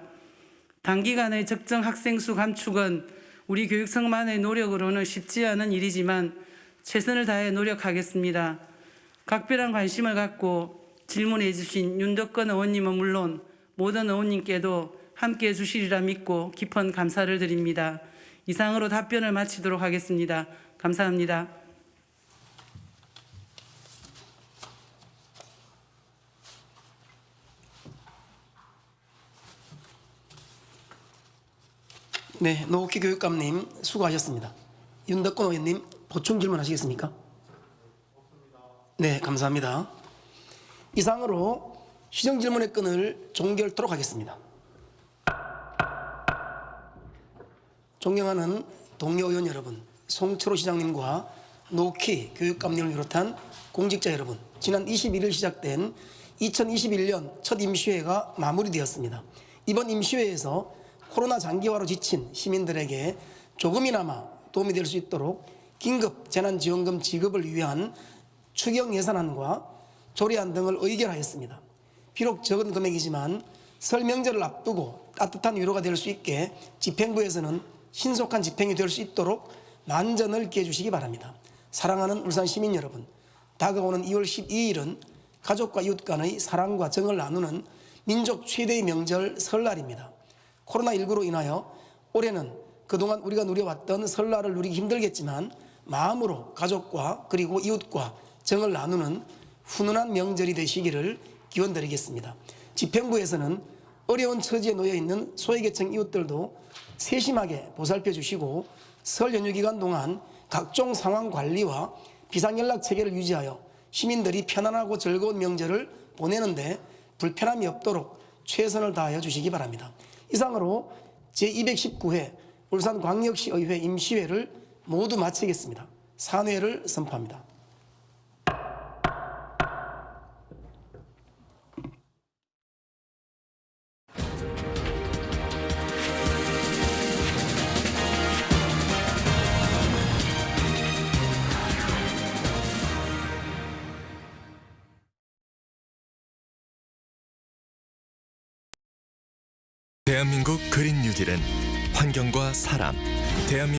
단기간의 적정 학생 수 감축은 우리 교육청만의 노력으로는 쉽지 않은 일이지만 최선을 다해 노력하겠습니다. 각별한 관심을 갖고 질문해 주신 윤덕권 의원님은 물론 모든 의원님께도 함께해 주시리라 믿고 깊은 감사를 드립니다. 이상으로 답변을 마치도록 하겠습니다. 감사합니다. 네, 노옥희 교육감님 수고하셨습니다. 윤덕권 의원님 보충 질문하시겠습니까? 네, 감사합니다. 이상으로 시정 질문의 끈을 종결토록 하겠습니다. 존경하는 동료 의원 여러분, 송철호 시장님과 노옥희 교육감님을 비롯한 공직자 여러분, 지난 21일 시작된 2021년 첫 임시회가 마무리되었습니다. 이번 임시회에서 코로나 장기화로 지친 시민들에게 조금이나마 도움이 될 수 있도록 긴급 재난지원금 지급을 위한 추경 예산안과 조례안 등을 의결하였습니다. 비록 적은 금액이지만 설 명절을 앞두고 따뜻한 위로가 될 수 있게 집행부에서는 신속한 집행이 될 수 있도록 만전을 넓게 해주시기 바랍니다. 사랑하는 울산 시민 여러분, 다가오는 2월 12일은 가족과 이웃 간의 사랑과 정을 나누는 민족 최대의 명절 설날입니다. 코로나19로 인하여 올해는 그동안 우리가 누려왔던 설날을 누리기 힘들겠지만 마음으로 가족과 그리고 이웃과 정을 나누는 훈훈한 명절이 되시기를 기원드리겠습니다. 집행부에서는 어려운 처지에 놓여 있는 소외계층 이웃들도 세심하게 보살펴 주시고 설 연휴 기간 동안 각종 상황 관리와 비상연락 체계를 유지하여 시민들이 편안하고 즐거운 명절을 보내는데 불편함이 없도록 최선을 다하여 주시기 바랍니다. 이상으로 제219회 울산광역시의회 임시회를 모두 마치겠습니다. 산회를 선포합니다. 대한민국 그린 뉴딜은 환경과 사람, 대한민국